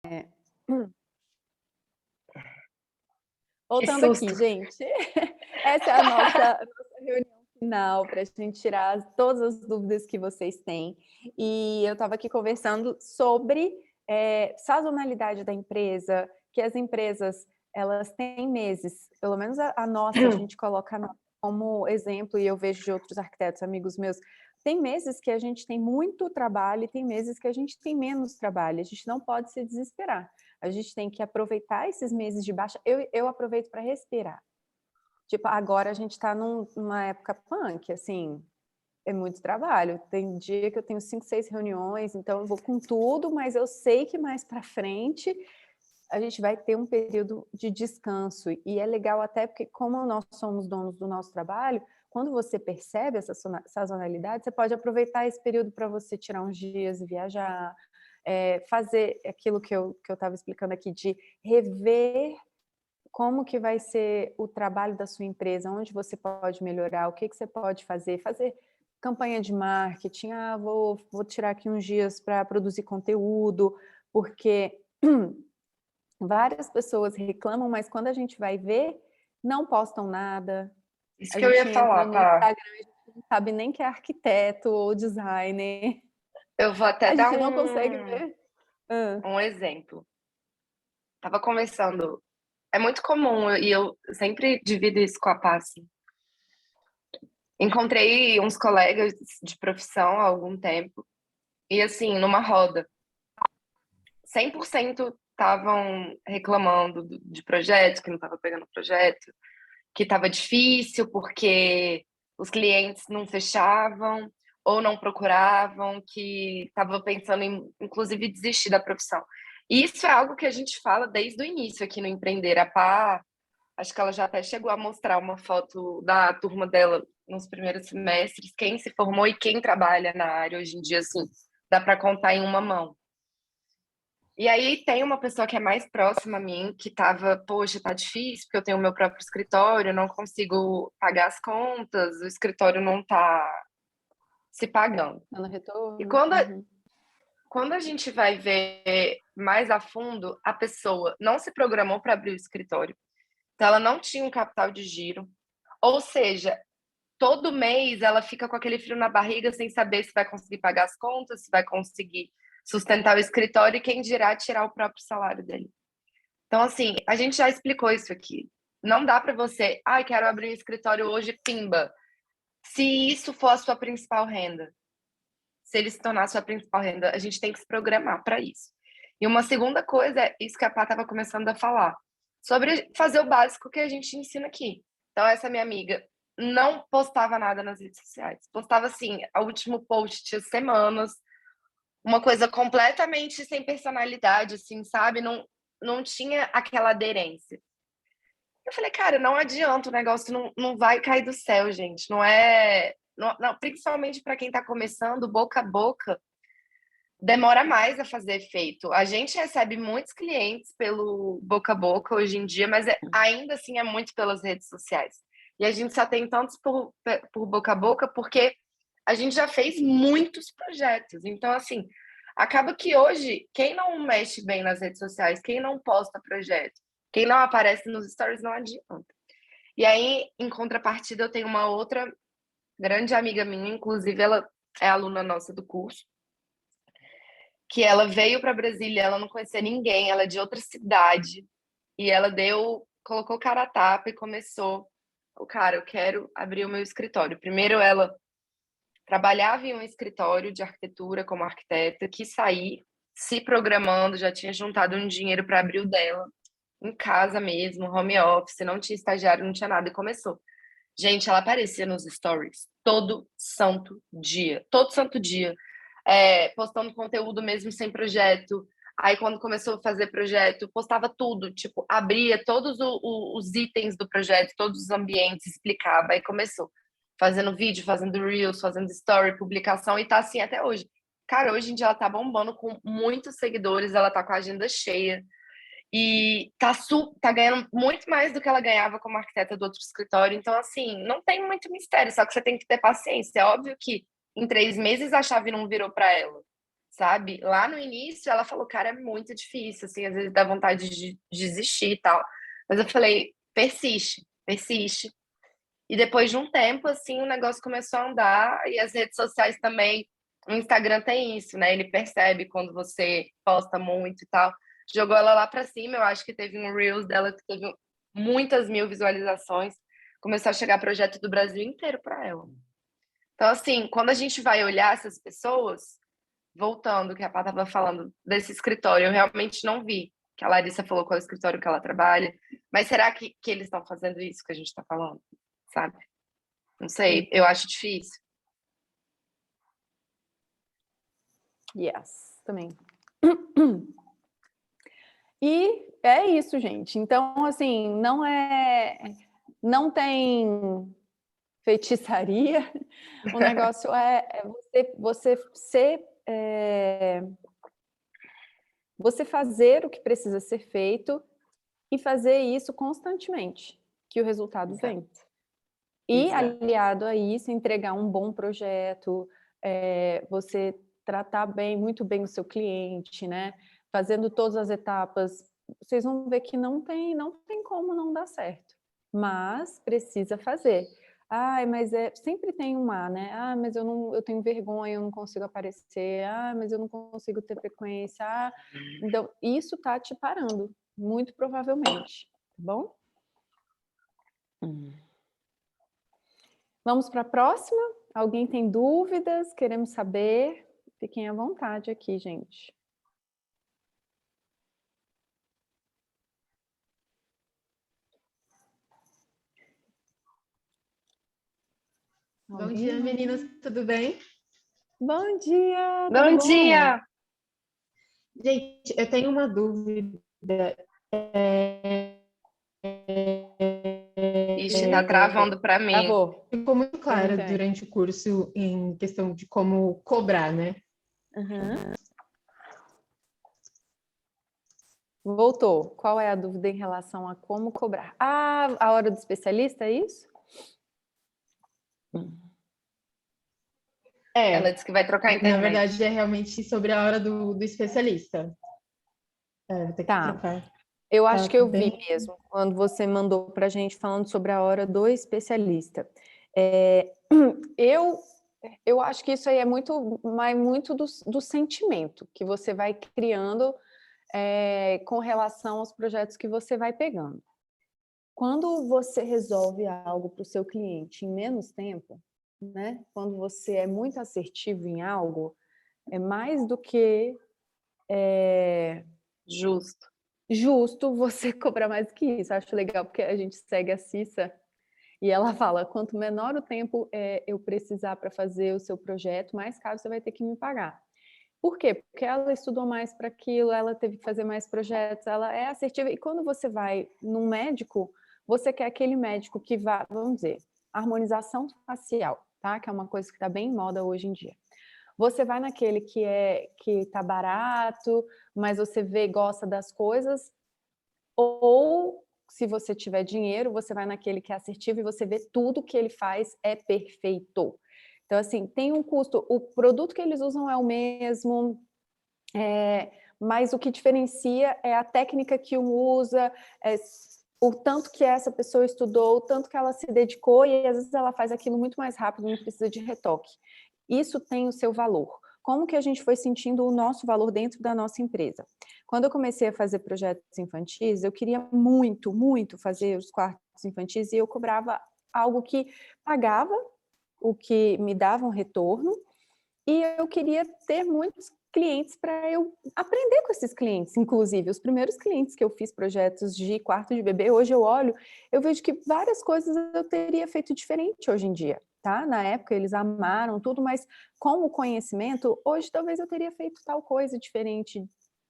Hum, Que Voltando aqui, susto. gente. Essa é a nossa reunião final para a gente tirar todas as dúvidas que vocês têm. E eu estava aqui conversando sobre sazonalidade da empresa, que as empresas elas têm meses, pelo menos a nossa, a gente coloca como exemplo, e eu vejo de outros arquitetos, amigos meus, tem meses que a gente tem muito trabalho e tem meses que a gente tem menos trabalho. A gente não pode se desesperar. A gente tem que aproveitar esses meses de baixa. Eu aproveito para respirar. Tipo, agora a gente está numa época punk, assim, é muito trabalho. Tem dia que eu tenho 5, 6 reuniões, então eu vou com tudo, mas eu sei que mais para frente a gente vai ter um período de descanso. E é legal até porque, como nós somos donos do nosso trabalho, quando você percebe essa sazonalidade, você pode aproveitar esse período para você tirar uns dias e viajar, fazer aquilo que eu estava explicando aqui, de rever como que vai ser o trabalho da sua empresa, onde você pode melhorar, o que você pode fazer campanha de marketing, vou tirar aqui uns dias para produzir conteúdo, porque várias pessoas reclamam, mas quando a gente vai ver, não postam nada. Isso A que eu gente ia entra falar, no tá? Instagram, a gente não sabe nem que é arquiteto ou designer. Eu vou até A dar gente não consegue ver. um exemplo. Tava conversando. É muito comum, e eu sempre divido isso com a Pá, assim. Encontrei uns colegas de profissão há algum tempo, e assim, numa roda, 100% estavam reclamando de projetos, que não estava pegando projeto, que estava difícil porque os clientes não fechavam ou não procuravam, que estava pensando em, inclusive, desistir da profissão. E isso é algo que a gente fala desde o início aqui no Empreender. A Pá, acho que ela já até chegou a mostrar uma foto da turma dela nos primeiros semestres, quem se formou e quem trabalha na área hoje em dia, assim, dá para contar em uma mão. E aí tem uma pessoa que é mais próxima a mim, que tava, poxa, tá difícil, porque eu tenho o meu próprio escritório, não consigo pagar as contas, o escritório não tá se pagando. Tá no E retorno? quando a gente vai ver mais a fundo, a pessoa não se programou para abrir o escritório, então ela não tinha um capital de giro, ou seja, todo mês ela fica com aquele frio na barriga sem saber se vai conseguir pagar as contas, se vai conseguir sustentar o escritório e quem dirá tirar o próprio salário dele. Então, assim, a gente já explicou isso aqui. Não dá para você, quero abrir um escritório hoje, pimba. Se isso for a sua principal renda, se ele se tornar a sua principal renda, a gente tem que se programar para isso. E uma segunda coisa é isso que a Pá estava começando a falar, sobre fazer o básico que a gente ensina aqui. Então, essa minha amiga não postava nada nas redes sociais. Postava, assim, o último post tinha semanas, uma coisa completamente sem personalidade, assim, sabe? Não tinha aquela aderência. Eu falei, cara, não adianta, o negócio não vai cair do céu, gente. Não é. Não, principalmente para quem está começando, boca a boca, demora mais a fazer efeito. A gente recebe muitos clientes pelo boca a boca hoje em dia, mas ainda assim é muito pelas redes sociais. E a gente só tem tantos por boca a boca porque a gente já fez muitos projetos. Então, assim, acaba que hoje, quem não mexe bem nas redes sociais, quem não posta projeto, quem não aparece nos stories, não adianta. E aí, em contrapartida, eu tenho uma outra grande amiga minha, inclusive ela é aluna nossa do curso, que ela veio para Brasília, ela não conhecia ninguém, ela é de outra cidade, e ela colocou cara a tapa e começou, cara, eu quero abrir o meu escritório. Primeiro ela trabalhava em um escritório de arquitetura como arquiteta, quis sair, se programando, já tinha juntado um dinheiro para abrir o dela, em casa mesmo, home office, não tinha estagiário, não tinha nada, e começou. Gente, ela aparecia nos stories todo santo dia, postando conteúdo mesmo sem projeto. Aí, quando começou a fazer projeto, postava tudo, tipo, abria todos os itens do projeto, todos os ambientes, explicava. Aí começou fazendo vídeo, fazendo reels, fazendo story, publicação, e tá assim até hoje. Cara, hoje em dia ela tá bombando com muitos seguidores, ela tá com a agenda cheia. E tá ganhando muito mais do que ela ganhava como arquiteta do outro escritório. Então, assim, não tem muito mistério, só que você tem que ter paciência. É óbvio que em 3 meses a chave não virou para ela, sabe? Lá no início, ela falou, cara, é muito difícil, assim, às vezes dá vontade de desistir e tal. Mas eu falei, persiste, persiste. E depois de um tempo, assim, o negócio começou a andar e as redes sociais também. O Instagram tem isso, né? Ele percebe quando você posta muito e tal. Jogou ela lá pra cima, eu acho que teve um Reels dela que teve muitas mil visualizações. Começou a chegar projeto do Brasil inteiro para ela. Então, assim, quando a gente vai olhar essas pessoas, voltando, que a Pá estava falando desse escritório, eu realmente não vi que a Larissa falou qual é o escritório que ela trabalha, mas será que eles estão fazendo isso que a gente está falando, sabe? Não sei, eu acho difícil. Yes, também. E é isso, gente. Então, assim, não tem feitiçaria. O negócio é você fazer o que precisa ser feito e fazer isso constantemente, que o resultado vem. E aliado a isso, entregar um bom projeto, você tratar muito bem o seu cliente, né? Fazendo todas as etapas, vocês vão ver que não tem como não dar certo, mas precisa fazer. Ai, mas sempre tem né? Ah, mas eu tenho vergonha, eu não consigo aparecer. Ah, mas eu não consigo ter frequência. Ah, então isso tá te parando, muito provavelmente, tá bom? Vamos para a próxima? Alguém tem dúvidas? Queremos saber? Fiquem à vontade aqui, gente. Bom dia, meninas, tudo bem? Bom dia! Bom dia! Gente, eu tenho uma dúvida. Ixi, tá travando para mim. Travou. Ficou muito clara durante o curso em questão de como cobrar, né? Uhum. Voltou. Qual é a dúvida em relação a como cobrar? Ah, a hora do especialista, é isso? Ela disse que vai trocar a internet. Na verdade, é realmente sobre a hora do especialista. Vou ter que trocar. Eu acho que eu vi mesmo, quando você mandou para a gente falando sobre a hora do especialista. Eu acho que isso aí é muito do sentimento que você vai criando com relação aos projetos que você vai pegando. Quando você resolve algo para o seu cliente em menos tempo, né? Quando você é muito assertivo em algo, é mais do que justo você cobrar mais do que isso. Acho legal porque a gente segue a Cissa e ela fala, quanto menor o tempo eu precisar para fazer o seu projeto, mais caro você vai ter que me pagar. Por quê? Porque ela estudou mais para aquilo, ela teve que fazer mais projetos, ela é assertiva. E quando você vai num médico, você quer aquele médico que vá, vamos dizer, harmonização facial, tá? Que é uma coisa que está bem em moda hoje em dia. Você vai naquele que tá barato, mas você vê e gosta das coisas, ou se você tiver dinheiro, você vai naquele que é assertivo e você vê tudo que ele faz é perfeito. Então, assim, tem um custo, o produto que eles usam é o mesmo, mas o que diferencia é a técnica que um usa, o tanto que essa pessoa estudou, o tanto que ela se dedicou, e às vezes ela faz aquilo muito mais rápido, não precisa de retoque. Isso tem o seu valor. Como que a gente foi sentindo o nosso valor dentro da nossa empresa? Quando eu comecei a fazer projetos infantis, eu queria muito, muito fazer os quartos infantis e eu cobrava algo que pagava o que me dava um retorno e eu queria ter muitos clientes para eu aprender com esses clientes, inclusive os primeiros clientes que eu fiz projetos de quarto de bebê, hoje eu olho, eu vejo que várias coisas eu teria feito diferente hoje em dia, tá? Na época eles amaram tudo, mas com o conhecimento, hoje talvez eu teria feito tal coisa diferente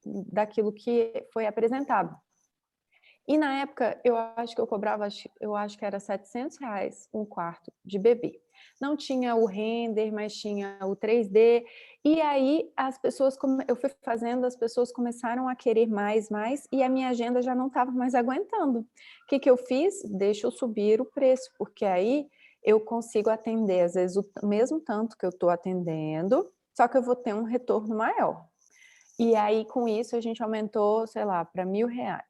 daquilo que foi apresentado. E na época, eu acho que eu cobrava, eu acho que era R$700 um quarto de bebê. Não tinha o render, mas tinha o 3D. E aí, eu fui fazendo, as pessoas começaram a querer mais, e a minha agenda já não estava mais aguentando. O que eu fiz? Deixa eu subir o preço, porque aí eu consigo atender, às vezes, o mesmo tanto que eu estou atendendo, só que eu vou ter um retorno maior. E aí, com isso, a gente aumentou, sei lá, para R$1.000.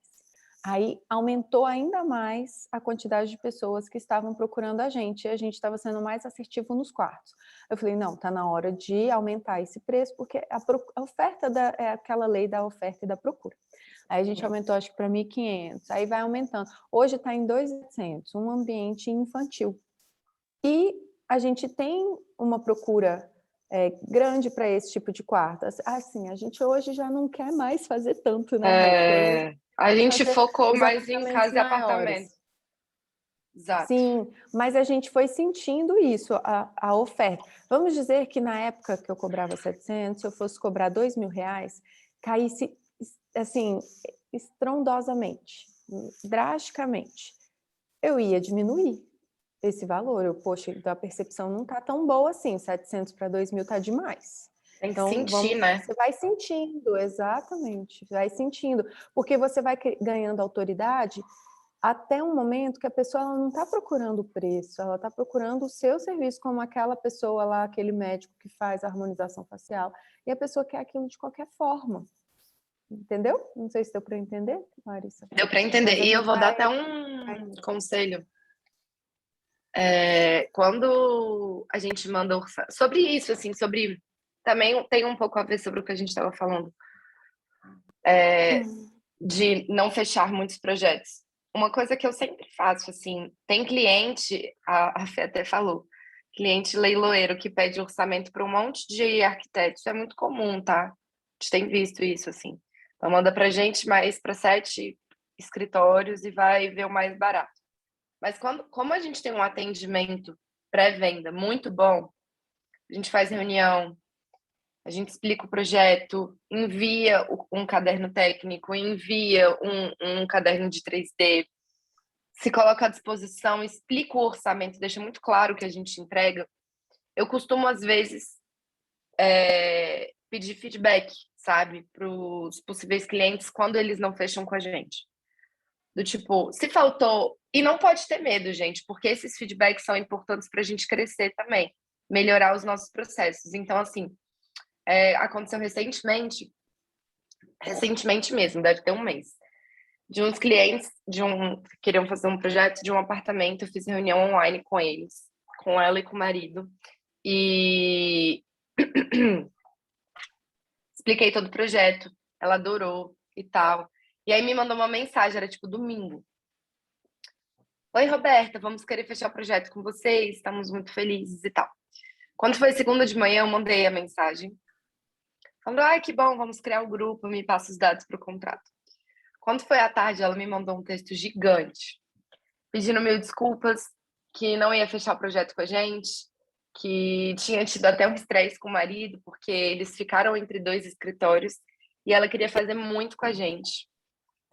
Aí aumentou ainda mais a quantidade de pessoas que estavam procurando a gente, e a gente estava sendo mais assertivo nos quartos. Eu falei, não, tá na hora de aumentar esse preço, porque a oferta é aquela lei da oferta e da procura. Aí a gente aumentou, acho que para 1.500, aí vai aumentando. Hoje está em 2.800, um ambiente infantil. E a gente tem uma procura grande para esse tipo de quarto. Assim, a gente hoje já não quer mais fazer tanto, né? A gente focou os mais em apartamentos casa e maiores. apartamento. Exato. Sim, mas a gente foi sentindo isso, a oferta. Vamos dizer que na época que eu cobrava 700, se eu fosse cobrar R$2.000, caísse, assim, estrondosamente, drasticamente. Eu ia diminuir esse valor. Poxa, então a percepção não está tão boa assim, 700 para 2.000 está demais. Tem que Então, sentir, né? você vai sentindo, exatamente, vai sentindo, porque você vai ganhando autoridade até um momento que a pessoa ela não está procurando o preço, ela está procurando o seu serviço, como aquela pessoa lá, aquele médico que faz a harmonização facial, e a pessoa quer aquilo de qualquer forma. Entendeu? Não sei se deu para entender, Larissa. Deu para entender. E eu vou dar até um conselho. Quando a gente manda sobre isso, assim, sobre também tem um pouco a ver sobre o que a gente estava falando, de não fechar muitos projetos. Uma coisa que eu sempre faço, assim, tem cliente, a Fê até falou, cliente leiloeiro que pede orçamento para um monte de arquitetos, é muito comum, tá? A gente tem visto isso, assim. Então manda pra gente mais para 7 escritórios e vai ver o mais barato. Mas como a gente tem um atendimento pré-venda muito bom, a gente faz reunião, a gente explica o projeto, envia um caderno técnico, envia um caderno de 3D, se coloca à disposição, explica o orçamento, deixa muito claro o que a gente entrega. Eu costumo, às vezes, pedir feedback, sabe, para os possíveis clientes quando eles não fecham com a gente. Do tipo, se faltou... E não pode ter medo, gente, porque esses feedbacks são importantes para a gente crescer também, melhorar os nossos processos. Então, assim, aconteceu recentemente mesmo, deve ter um mês, de uns clientes que queriam fazer um projeto de um apartamento, eu fiz reunião online com eles, com ela e com o marido, e expliquei todo o projeto, ela adorou e tal. E aí me mandou uma mensagem, era tipo domingo. Oi, Roberta, vamos querer fechar o projeto com vocês, estamos muito felizes e tal. Quando foi segunda de manhã, eu mandei a mensagem, falando, ai, que bom, vamos criar o grupo, me passa os dados para o contrato. Quando foi à tarde, ela me mandou um texto gigante, pedindo mil desculpas, que não ia fechar o projeto com a gente, que tinha tido até um estresse com o marido, porque eles ficaram entre 2 escritórios e ela queria fazer muito com a gente.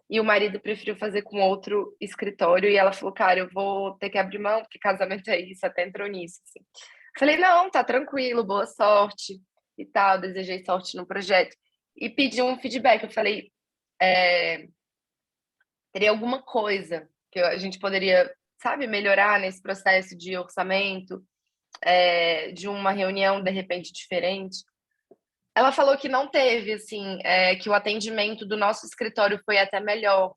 E o marido preferiu fazer com outro escritório e ela falou, cara, eu vou ter que abrir mão, porque casamento é isso, até entrou nisso. Assim. Falei, não, tá tranquilo, boa sorte e tal, desejei sorte no projeto. E pedi um feedback, eu falei, teria alguma coisa que a gente poderia, sabe, melhorar nesse processo de orçamento, de uma reunião, de repente, diferente. Ela falou que não teve, assim, que o atendimento do nosso escritório foi até melhor,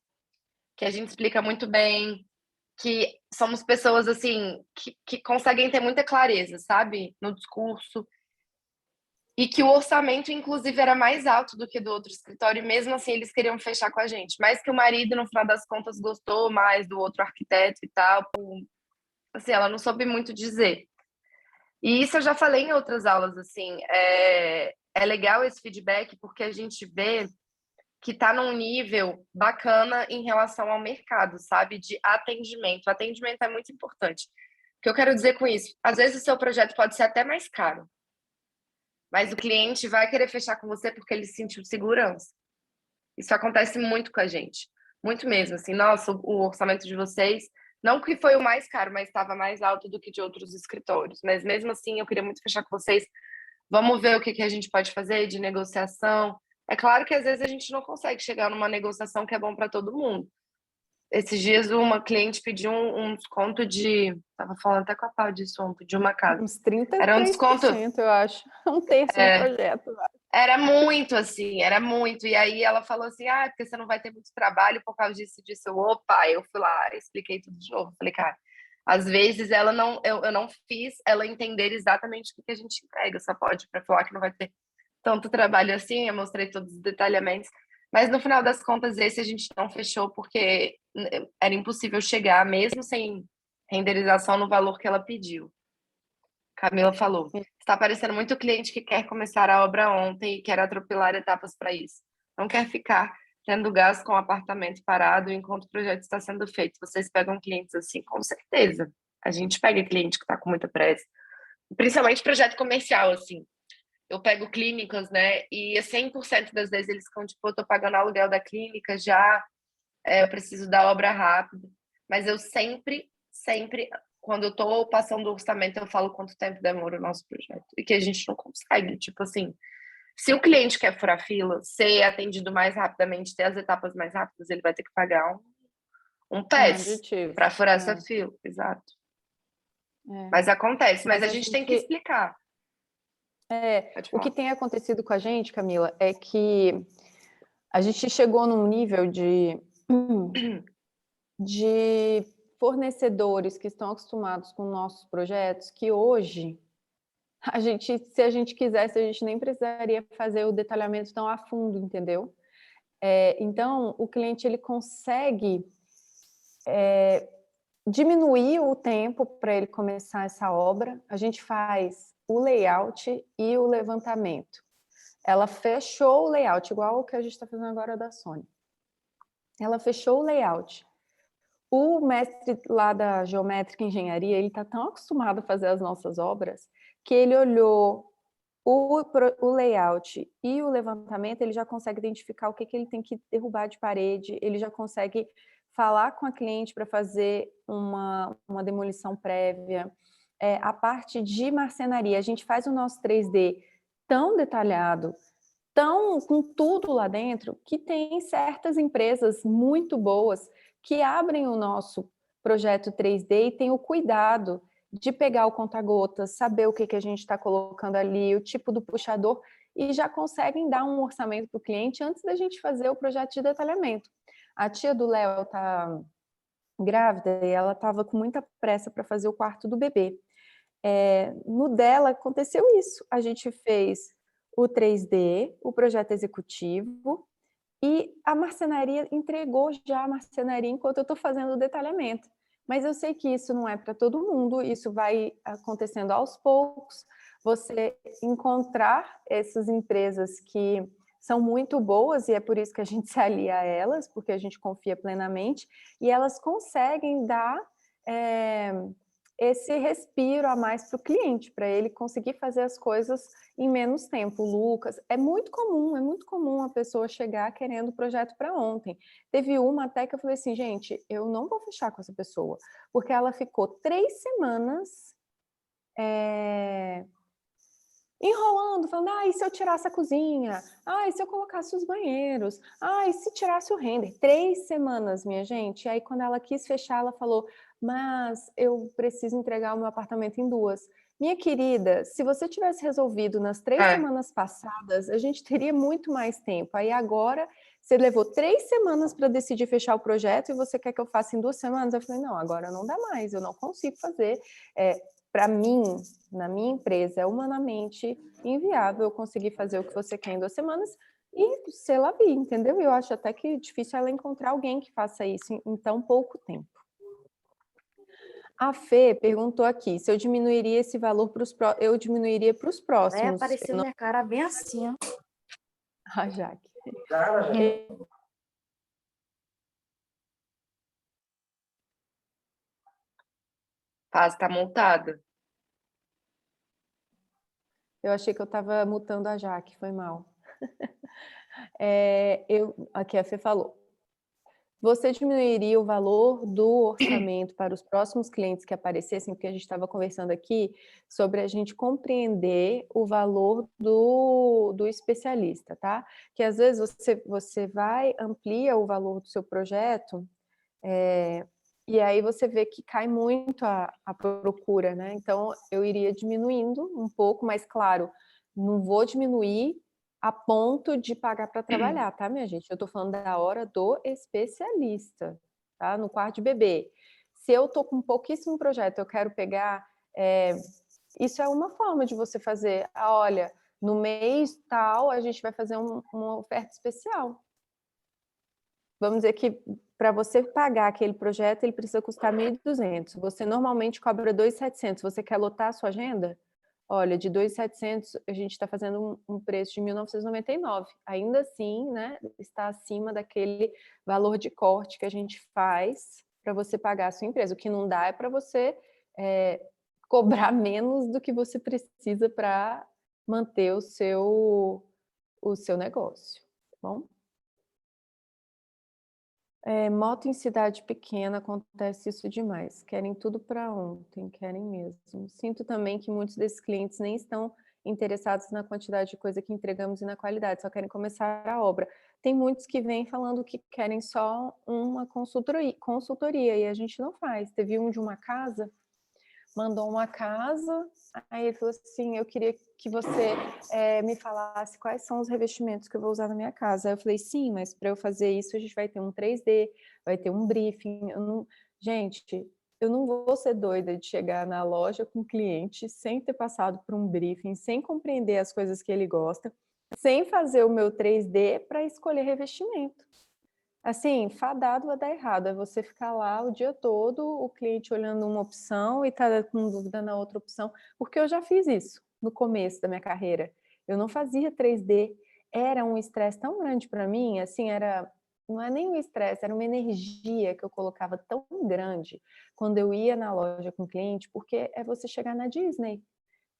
que a gente explica muito bem, que somos pessoas, assim, que conseguem ter muita clareza, sabe, no discurso, e que o orçamento, inclusive, era mais alto do que do outro escritório, e mesmo assim eles queriam fechar com a gente. Mas que o marido, no final das contas, gostou mais do outro arquiteto e tal. Assim, ela não soube muito dizer. E isso eu já falei em outras aulas, assim. É legal esse feedback porque a gente vê que está num nível bacana em relação ao mercado, sabe? De atendimento. O atendimento é muito importante. O que eu quero dizer com isso? Às vezes o seu projeto pode ser até mais caro, mas o cliente vai querer fechar com você porque ele sentiu segurança. Isso acontece muito com a gente. Muito mesmo, assim, nossa, o orçamento de vocês, não que foi o mais caro, mas estava mais alto do que de outros escritórios. Mas mesmo assim, eu queria muito fechar com vocês. Vamos ver o que a gente pode fazer de negociação. É claro que às vezes a gente não consegue chegar numa negociação que é bom para todo mundo. Esses dias uma cliente pediu um desconto de... Tava falando até com a Pau disso ontem, de uma casa. Uns 33%, Era um desconto... eu acho. Um terço do projeto. Era muito, assim, era muito. E aí ela falou assim, porque você não vai ter muito trabalho por causa disso e disso. Opa, eu fui lá, expliquei tudo de novo. Falei, cara, às vezes ela não, eu não fiz ela entender exatamente o que a gente entrega. Só pode para falar que não vai ter tanto trabalho assim. Eu mostrei todos os detalhamentos. Mas no final das contas, esse a gente não fechou porque era impossível chegar, mesmo sem renderização, no valor que ela pediu. Camila falou, está aparecendo muito cliente que quer começar a obra ontem e quer atropelar etapas para isso. Não quer ficar tendo gasto com o apartamento parado enquanto o projeto está sendo feito. Vocês pegam clientes assim? Com certeza. A gente pega cliente que está com muita pressa. Principalmente projeto comercial, assim. Eu pego clínicas, né? E 100% das vezes eles ficam tipo, eu tô pagando aluguel da clínica já, eu preciso da obra rápida. Mas eu sempre, quando eu tô passando o orçamento, eu falo quanto tempo demora o nosso projeto. E que a gente não consegue. Tipo assim, se o cliente quer furar fila, ser atendido mais rapidamente, ter as etapas mais rápidas, ele vai ter que pagar um PES para furar essa fila. Exato. Mas acontece, mas a gente tem que explicar. O que tem acontecido com a gente, Camila, é que a gente chegou num nível de fornecedores que estão acostumados com nossos projetos, que hoje, se a gente quisesse, a gente nem precisaria fazer o detalhamento tão a fundo, entendeu? Então, o cliente ele consegue diminuir o tempo para ele começar essa obra. A gente faz o layout e o levantamento. Ela fechou o layout, igual o que a gente está fazendo agora da Sony. Ela fechou o layout. O mestre lá da Geométrica Engenharia, ele está tão acostumado a fazer as nossas obras, que ele olhou o layout e o levantamento, ele já consegue identificar o que ele tem que derrubar de parede, ele já consegue falar com a cliente para fazer uma demolição prévia. A parte de marcenaria, a gente faz o nosso 3D tão detalhado, com tudo lá dentro, que tem certas empresas muito boas que abrem o nosso projeto 3D e tem o cuidado de pegar o conta-gotas, saber o que a gente está colocando ali, o tipo do puxador, e já conseguem dar um orçamento para o cliente antes da gente fazer o projeto de detalhamento. A tia do Léo está grávida e ela estava com muita pressa para fazer o quarto do bebê. No dela aconteceu isso. A gente fez o 3D, o projeto executivo, e a marcenaria entregou já a marcenaria enquanto eu estou fazendo o detalhamento. Mas eu sei que isso não é para todo mundo, isso vai acontecendo aos poucos. Você encontrar essas empresas que são muito boas, e é por isso que a gente se alia a elas, porque a gente confia plenamente, e elas conseguem dar esse respiro a mais para o cliente, para ele conseguir fazer as coisas em menos tempo. Lucas, é muito comum a pessoa chegar querendo o projeto para ontem. Teve uma até que eu falei assim, gente, eu não vou fechar com essa pessoa, porque ela ficou 3 semanas enrolando, falando, e se eu tirasse a cozinha? E se eu colocasse os banheiros? E se tirasse o render? 3 semanas, minha gente. E aí, quando ela quis fechar, ela falou, mas eu preciso entregar o meu apartamento em 2. Minha querida, se você tivesse resolvido nas 3 semanas passadas, a gente teria muito mais tempo. Aí agora, você levou 3 semanas para decidir fechar o projeto e você quer que eu faça em 2 semanas? Eu falei, não, agora não dá mais, eu não consigo fazer. Para mim, na minha empresa, é humanamente inviável eu conseguir fazer o que você quer em 2 semanas e sei lá, entendeu? Eu acho até que difícil ela encontrar alguém que faça isso em tão pouco tempo. A Fê perguntou aqui se eu diminuiria esse valor para os próximos. Eu diminuiria para os próximos. Vai aparecer minha cara bem assim, ó. A Jaque. Paz, tá montada. Eu achei que eu estava mutando a Jaque, foi mal. Aqui a Fê falou. Você diminuiria o valor do orçamento para os próximos clientes que aparecessem? Porque a gente estava conversando aqui sobre a gente compreender o valor do especialista, tá? Que às vezes você vai, amplia o valor do seu projeto E aí você vê que cai muito a procura, né? Então, eu iria diminuindo um pouco, mas claro, não vou diminuir a ponto de pagar para trabalhar, tá, minha gente? Eu estou falando da hora do especialista, tá? No quarto de bebê. Se eu estou com pouquíssimo projeto, eu quero pegar... isso é uma forma de você fazer. Olha, no mês tal, a gente vai fazer uma oferta especial. Vamos dizer que para você pagar aquele projeto, ele precisa custar 1.200. Você normalmente cobra 2.700. Você quer lotar a sua agenda? Olha, de 2.700, a gente está fazendo um preço de 1.999. Ainda assim, né, está acima daquele valor de corte que a gente faz para você pagar a sua empresa. O que não dá é para você cobrar menos do que você precisa para manter o seu negócio, tá bom? Moto em cidade pequena acontece isso demais. Querem tudo para ontem, querem mesmo. Sinto também que muitos desses clientes nem estão interessados na quantidade de coisa que entregamos e na qualidade, só querem começar a obra. Tem muitos que vêm falando que querem só uma consultoria e a gente não faz. Teve um de uma casa, mandou uma casa, aí ele falou assim, eu queria que você me falasse quais são os revestimentos que eu vou usar na minha casa. Aí eu falei, sim, mas para eu fazer isso a gente vai ter um 3D, vai ter um briefing. Gente, eu não vou ser doida de chegar na loja com o cliente sem ter passado por um briefing, sem compreender as coisas que ele gosta, sem fazer o meu 3D para escolher revestimento. Assim, fadado a dar errado, é você ficar lá o dia todo, o cliente olhando uma opção e tá com dúvida na outra opção, porque eu já fiz isso no começo da minha carreira. Eu não fazia 3D, era um estresse tão grande para mim, assim, não é nem um estresse, era uma energia que eu colocava tão grande quando eu ia na loja com o cliente, porque é você chegar na Disney.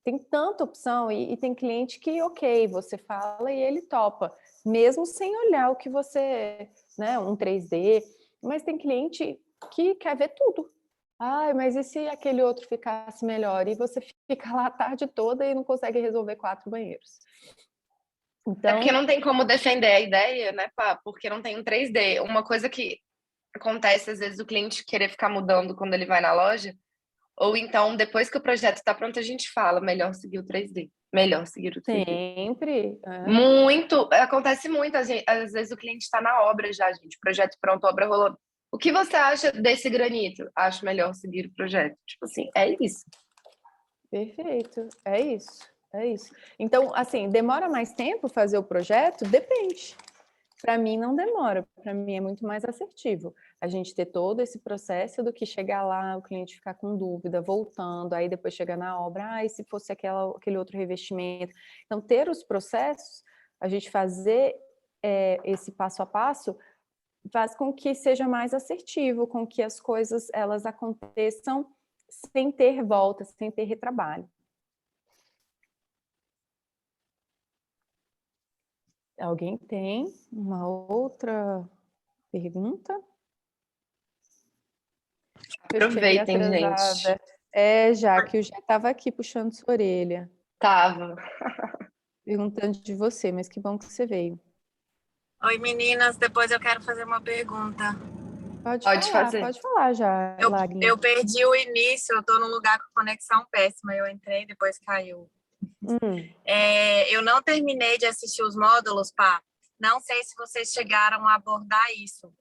Tem tanta opção e tem cliente que, ok, você fala e ele topa, mesmo sem olhar o que você, né, um 3D, mas tem cliente que quer ver tudo. Ai, mas e se aquele outro ficasse melhor? E você fica lá a tarde toda e não consegue resolver 4 banheiros. É porque não tem como defender a ideia, né, pá? Porque não tem um 3D. Uma coisa que acontece, às vezes, o cliente querer ficar mudando quando ele vai na loja, ou então, depois que o projeto está pronto, a gente fala, melhor seguir o 3D. Melhor seguir o 3D. Sempre. Muito. Acontece muito. Às vezes o cliente está na obra já, gente. Projeto pronto, obra rolando. O que você acha desse granito? Acho melhor seguir o projeto. Tipo assim, é isso. Perfeito. É isso. É isso. Então, assim, demora mais tempo fazer o projeto? Depende. Para mim não demora, para mim é muito mais assertivo a gente ter todo esse processo do que chegar lá, o cliente ficar com dúvida, voltando, aí depois chegar na obra, e se fosse aquele outro revestimento. Então, ter os processos, a gente fazer esse passo a passo, faz com que seja mais assertivo, com que as coisas elas aconteçam sem ter volta, sem ter retrabalho. Alguém tem uma outra pergunta? Aproveitem, gente. Já que eu já estava aqui puxando sua orelha. Tava. Perguntando de você, mas que bom que você veio. Oi, meninas. Depois eu quero fazer uma pergunta. Pode fazer. Pode falar já, Lagni. Eu perdi o início, eu estou num lugar com conexão péssima. Eu entrei, depois caiu. Eu não terminei de assistir os módulos, pá. Não sei se vocês chegaram a abordar isso,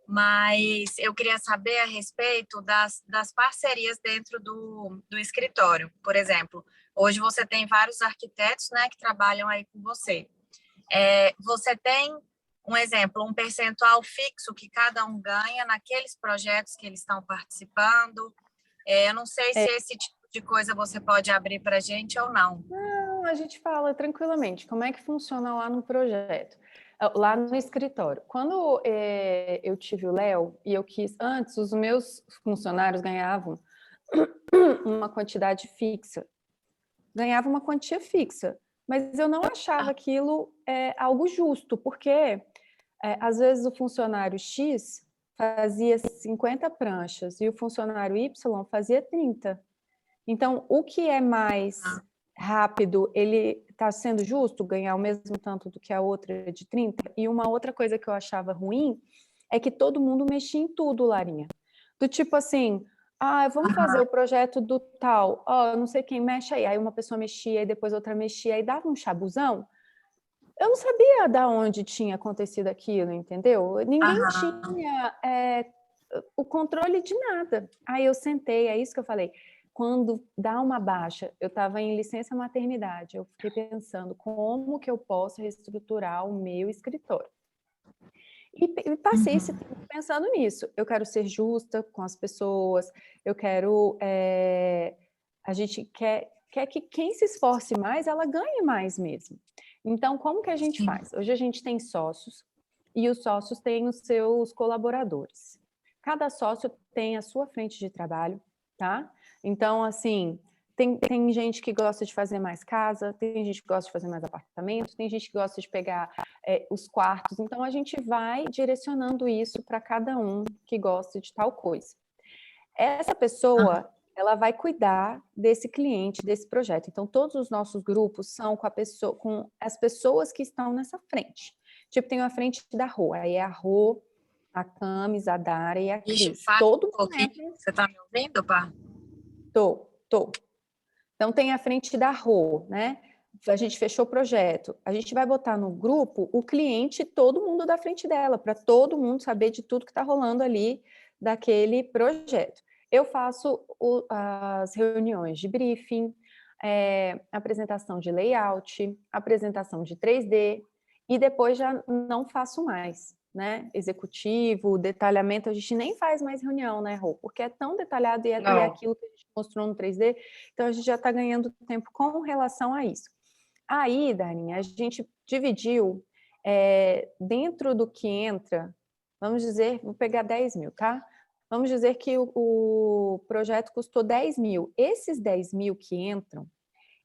mas eu queria saber a respeito das parcerias dentro do escritório. Por exemplo, hoje você tem vários arquitetos, né, que trabalham aí com você. Você tem, um exemplo, um percentual fixo que cada um ganha naqueles projetos que eles estão participando? Eu não sei se esse tipo de coisa você pode abrir para a gente ou não. Não, a gente fala tranquilamente. Como é que funciona lá no projeto? Lá no escritório. Quando eu tive o Léo e eu quis... Antes, os meus funcionários ganhavam uma quantidade fixa. Ganhava uma quantia fixa. Mas eu não achava aquilo algo justo, porque às vezes o funcionário X fazia 50 pranchas e o funcionário Y fazia 30. Então, o que é mais rápido, ele está sendo justo ganhar o mesmo tanto do que a outra de 30? E uma outra coisa que eu achava ruim é que todo mundo mexia em tudo, Larinha. Do tipo assim, vamos fazer o projeto do tal, não sei quem mexe aí. Aí uma pessoa mexia, e depois outra mexia, e dava um chabuzão. Eu não sabia de onde tinha acontecido aquilo, entendeu? Ninguém tinha o controle de nada. Aí eu sentei, é isso que eu falei. Quando dá uma baixa, eu estava em licença maternidade, eu fiquei pensando como que eu posso reestruturar o meu escritório. E passei esse tempo pensando nisso. Eu quero ser justa com as pessoas, eu quero... a gente quer que quem se esforce mais, ela ganhe mais mesmo. Então, como que a gente faz? Hoje a gente tem sócios, e os sócios têm os seus colaboradores. Cada sócio tem a sua frente de trabalho, tá? Então, assim, tem gente que gosta de fazer mais casa, tem gente que gosta de fazer mais apartamento, tem gente que gosta de pegar os quartos. Então, a gente vai direcionando isso para cada um que gosta de tal coisa. Essa pessoa, ela vai cuidar desse cliente, desse projeto. Então, todos os nossos grupos são com as pessoas que estão nessa frente. Tipo, tem a frente da Rô, aí é a Rô, a Camis, a Dara e a Cris. Todo mundo. Você tá me ouvindo, pá? Tô. Então, tem a frente da Rô, né? A gente fechou o projeto. A gente vai botar no grupo o cliente, todo mundo da frente dela, para todo mundo saber de tudo que está rolando ali daquele projeto. Eu faço as reuniões de briefing, apresentação de layout, apresentação de 3D, e depois já não faço mais, né? Executivo, detalhamento, a gente nem faz mais reunião, né, Rô? Porque é tão detalhado e é aquilo que a gente mostrou no 3D, então a gente já está ganhando tempo com relação a isso. Aí, Darinha, a gente dividiu dentro do que entra, vamos dizer, vou pegar 10 mil, tá? Vamos dizer que o projeto custou 10 mil. Esses 10 mil que entram,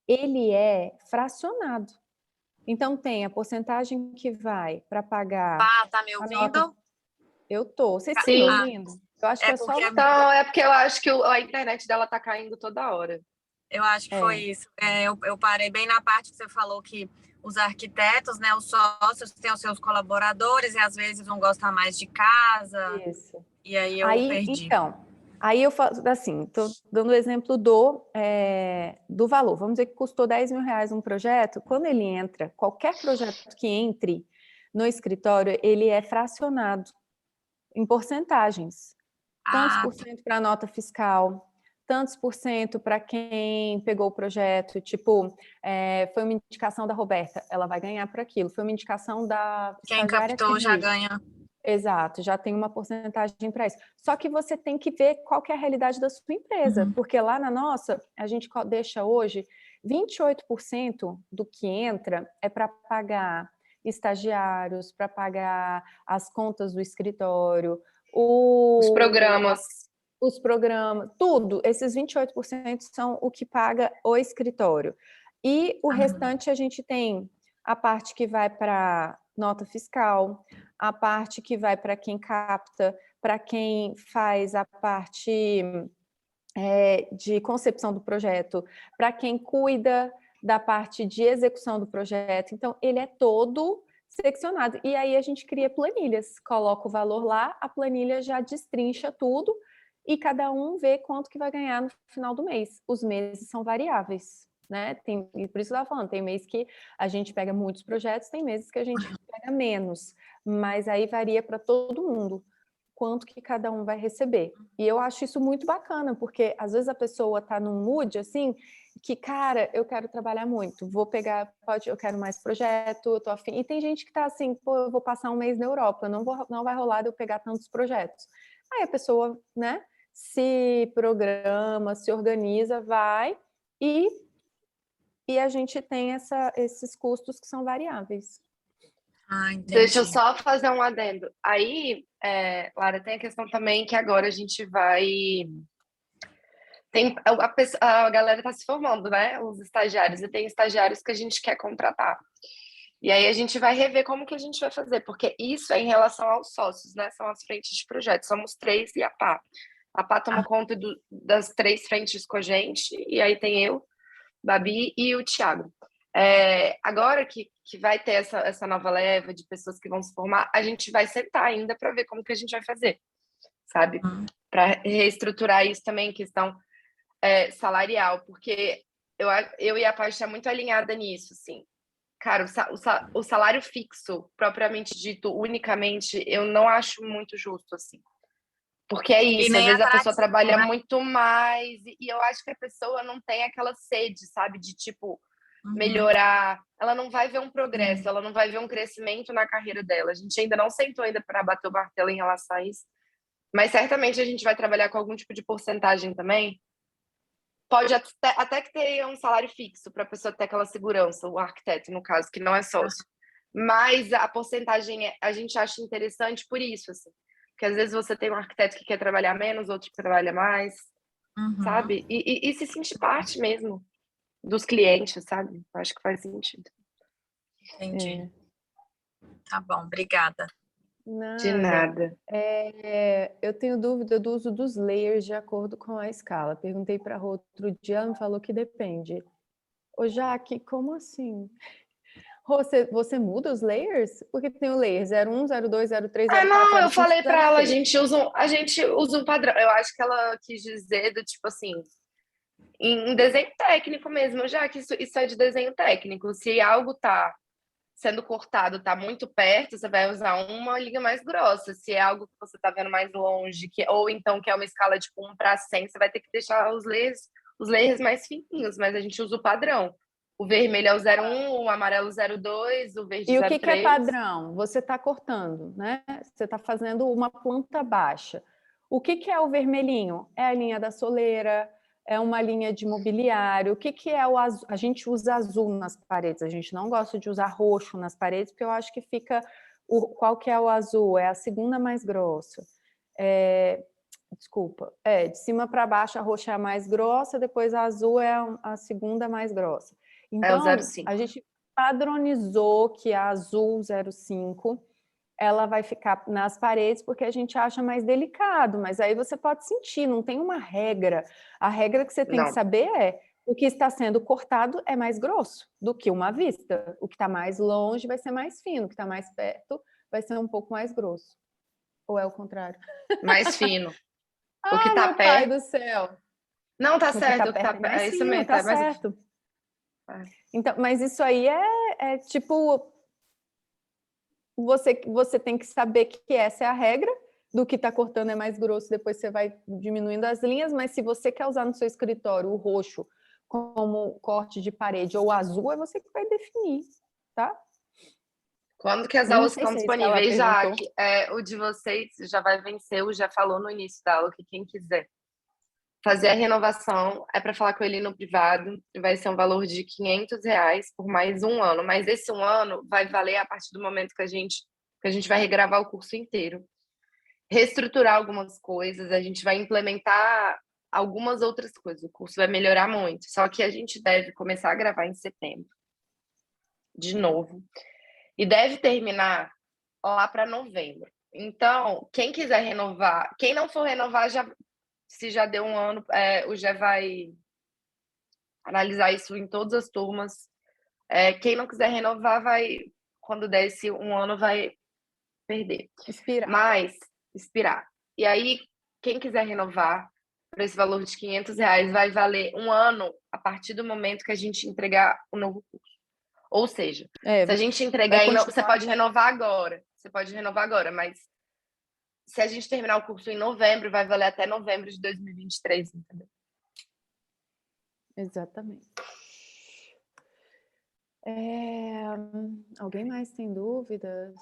ele é fracionado. Então, tem a porcentagem que vai para pagar... Tá me ouvindo? Eu tô. Vocês estão me ouvindo? Eu acho que é só... Não, é porque eu acho que a internet dela tá caindo toda hora. Eu acho que foi isso. Eu parei bem na parte que você falou que os arquitetos, né, os sócios têm os seus colaboradores e às vezes um gosta mais de casa. Isso. E aí eu perdi. Então, aí eu faço assim, estou dando o exemplo do valor. Vamos dizer que custou 10 mil reais um projeto. Quando ele entra, qualquer projeto que entre no escritório, ele é fracionado em porcentagens. Tantos por cento para a nota fiscal, tantos por cento para quem pegou o projeto, tipo, foi uma indicação da Roberta, ela vai ganhar por aquilo. Foi uma indicação da quem captou já ganha. Exato, já tem uma porcentagem para isso. Só que você tem que ver qual que é a realidade da sua empresa, porque lá na nossa, a gente deixa hoje 28% do que entra é para pagar estagiários, para pagar as contas do escritório, os programas, tudo. Esses 28% são o que paga o escritório. E o restante a gente tem a parte que vai para nota fiscal, a parte que vai para quem capta, para quem faz a parte de concepção do projeto, para quem cuida da parte de execução do projeto. Então, ele é todo seccionado. E aí a gente cria planilhas, coloca o valor lá, a planilha já destrincha tudo e cada um vê quanto que vai ganhar no final do mês. Os meses são variáveis, né? E por isso eu estava falando, tem mês que a gente pega muitos projetos, tem meses que a gente pega menos, mas aí varia para todo mundo quanto que cada um vai receber. E eu acho isso muito bacana, porque às vezes a pessoa está num mood assim, que, cara, eu quero trabalhar muito, vou pegar, eu quero mais projeto, eu tô afim. E tem gente que está assim, pô, eu vou passar um mês na Europa, não vai rolar de eu pegar tantos projetos. Aí a pessoa, né, se programa, se organiza, vai e a gente tem esses custos que são variáveis. Deixa eu só fazer um adendo. Aí, Lara, tem a questão também que agora a gente vai... A galera está se formando, né? Os estagiários. E tem estagiários que a gente quer contratar. E aí a gente vai rever como que a gente vai fazer, porque isso é em relação aos sócios, né? São as frentes de projeto. Somos 3 e a Pá. A Pá toma conta das 3 frentes com a gente, e aí tem eu, Babi e o Thiago. Agora que que vai ter essa nova leva de pessoas que vão se formar, a gente vai sentar ainda para ver como que a gente vai fazer, sabe? Para reestruturar isso também, questão salarial, porque eu e a Paty está muito alinhada nisso, assim. Cara, o salário fixo, propriamente dito, unicamente, eu não acho muito justo, assim. Porque é isso, às vezes a pessoa trabalha muito mais e eu acho que a pessoa não tem aquela sede, sabe? De, tipo, melhorar. Ela não vai ver um progresso, ela não vai ver um crescimento na carreira dela. A gente ainda não sentou ainda para bater o martelo em relação a isso. Mas certamente a gente vai trabalhar com algum tipo de porcentagem também. Pode até que tenha um salário fixo para a pessoa ter aquela segurança, o arquiteto, no caso, que não é sócio. Mas a porcentagem a gente acha interessante por isso, assim. Porque às vezes você tem um arquiteto que quer trabalhar menos, outro que trabalha mais, sabe? E se sentir parte mesmo dos clientes, sabe? Eu acho que faz sentido. Entendi. Tá bom, obrigada. De nada. Eu tenho dúvida do uso dos layers de acordo com a escala. Perguntei para a Rô outro dia, ela me falou que depende. Ô, Jaque, como assim? Rô, você muda os layers? Porque tem o layer 01, 02, 03, 04, não, 05, eu falei para ela, a 06. gente usa um padrão. Eu acho que ela quis dizer do tipo assim, em desenho técnico mesmo, já que isso é de desenho técnico. Se algo tá sendo cortado, tá muito perto, você vai usar uma linha mais grossa. Se é algo que você tá vendo mais longe, ou então que é uma escala tipo 1 para 100, você vai ter que deixar os layers mais fininhos, mas a gente usa o padrão. O vermelho é o 01, o amarelo 02, o verde 03. E o que é padrão? Você está cortando, né? Você está fazendo uma planta baixa. O que é o vermelhinho? É a linha da soleira, é uma linha de mobiliário. O que é o azul? A gente usa azul nas paredes, a gente não gosta de usar roxo nas paredes, porque eu acho que fica... Qual que é o azul? É a segunda mais grossa. Desculpa. De cima para baixo a roxa é a mais grossa, depois a azul é a segunda mais grossa. Então, é o 05. A gente padronizou que a azul 05 ela vai ficar nas paredes porque a gente acha mais delicado, mas aí você pode sentir, não tem uma regra. A regra que você tem que saber é o que está sendo cortado é mais grosso do que uma vista. O que está mais longe vai ser mais fino, o que está mais perto vai ser um pouco mais grosso. Ou é o contrário? Mais fino. O que tá meu perto... pai do céu! Não, tá certo. O que tá perto é isso mesmo. Tá certo. Então, mas isso aí é tipo... Você tem que saber que essa é a regra, do que está cortando é mais grosso, depois você vai diminuindo as linhas, mas se você quer usar no seu escritório o roxo como corte de parede ou o azul, é você que vai definir, tá? Quando que as aulas ficam disponíveis? Já que o de vocês já vai vencer, já falou no início da aula que quem quiser fazer a renovação é para falar com ele no privado, vai ser um valor de R$500 por mais um ano, mas esse um ano vai valer a partir do momento que a gente vai regravar o curso inteiro, reestruturar algumas coisas, a gente vai implementar algumas outras coisas, o curso vai melhorar muito, só que a gente deve começar a gravar em setembro, de novo, e deve terminar lá para novembro. Então, quem quiser renovar, quem não for renovar, se já deu um ano, o Gé vai analisar isso em todas as turmas. Quem não quiser renovar, quando der esse um ano, vai perder. Expirar. E aí, quem quiser renovar por esse valor de R$500, vai valer um ano a partir do momento que a gente entregar o novo curso. Ou seja, se a gente entregar, você pode renovar agora. Você pode renovar agora, mas se a gente terminar o curso em novembro, vai valer até novembro de 2023, entendeu? Exatamente. Alguém mais tem dúvidas?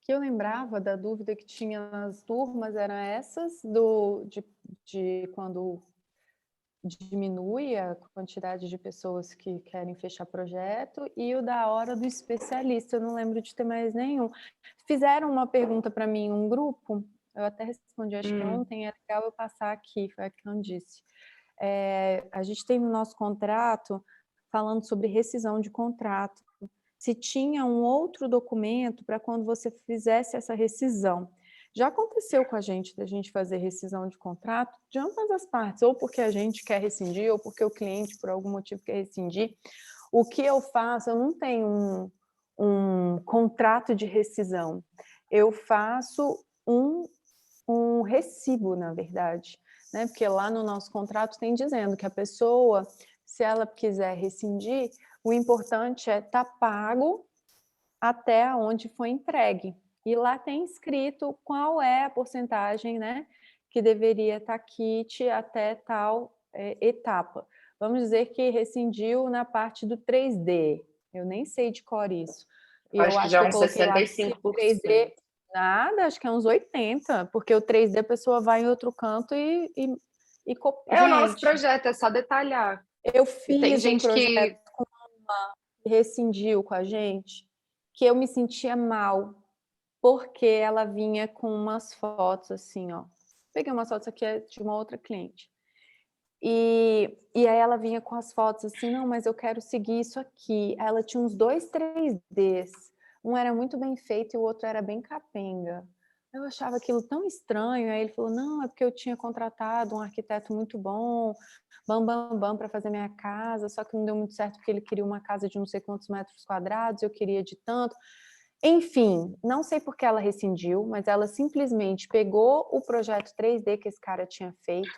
Que eu lembrava da dúvida que tinha nas turmas eram essas de quando diminui a quantidade de pessoas que querem fechar projeto e o da hora do especialista, eu não lembro de ter mais nenhum. Fizeram uma pergunta para mim em um grupo, eu até respondi, acho que ontem, é legal eu passar aqui, foi a que eu disse. A gente tem no nosso contrato falando sobre rescisão de contrato, se tinha um outro documento para quando você fizesse essa rescisão. Já aconteceu com a gente, da gente fazer rescisão de contrato de ambas as partes, ou porque a gente quer rescindir, ou porque o cliente, por algum motivo, quer rescindir. O que eu faço, eu não tenho um contrato de rescisão, eu faço um recibo, na verdade, né? Porque lá no nosso contrato tem dizendo que a pessoa, se ela quiser rescindir, o importante é estar pago até onde foi entregue. E lá tem escrito qual é a porcentagem, né, que deveria estar quite até tal etapa. Vamos dizer que rescindiu na parte do 3D. Eu nem sei de cor isso. E eu acho já que é eu uns coloquei lá que 3D, nada, acho que é uns 80%, porque o 3D a pessoa vai em outro canto e copia. O nosso projeto, é só detalhar. Eu fiz um projeto com uma que rescindiu com a gente, que eu me sentia mal, porque ela vinha com umas fotos assim, ó. Peguei umas fotos aqui de uma outra cliente. E aí ela vinha com as fotos assim, não, mas eu quero seguir isso aqui. Ela tinha uns 2, 3Ds. Um era muito bem feito e o outro era bem capenga. Eu achava aquilo tão estranho. Aí ele falou, não, é porque eu tinha contratado um arquiteto muito bom, para fazer minha casa, só que não deu muito certo porque ele queria uma casa de não sei quantos metros quadrados, eu queria de tanto. Enfim, não sei por que ela rescindiu, mas ela simplesmente pegou o projeto 3D que esse cara tinha feito,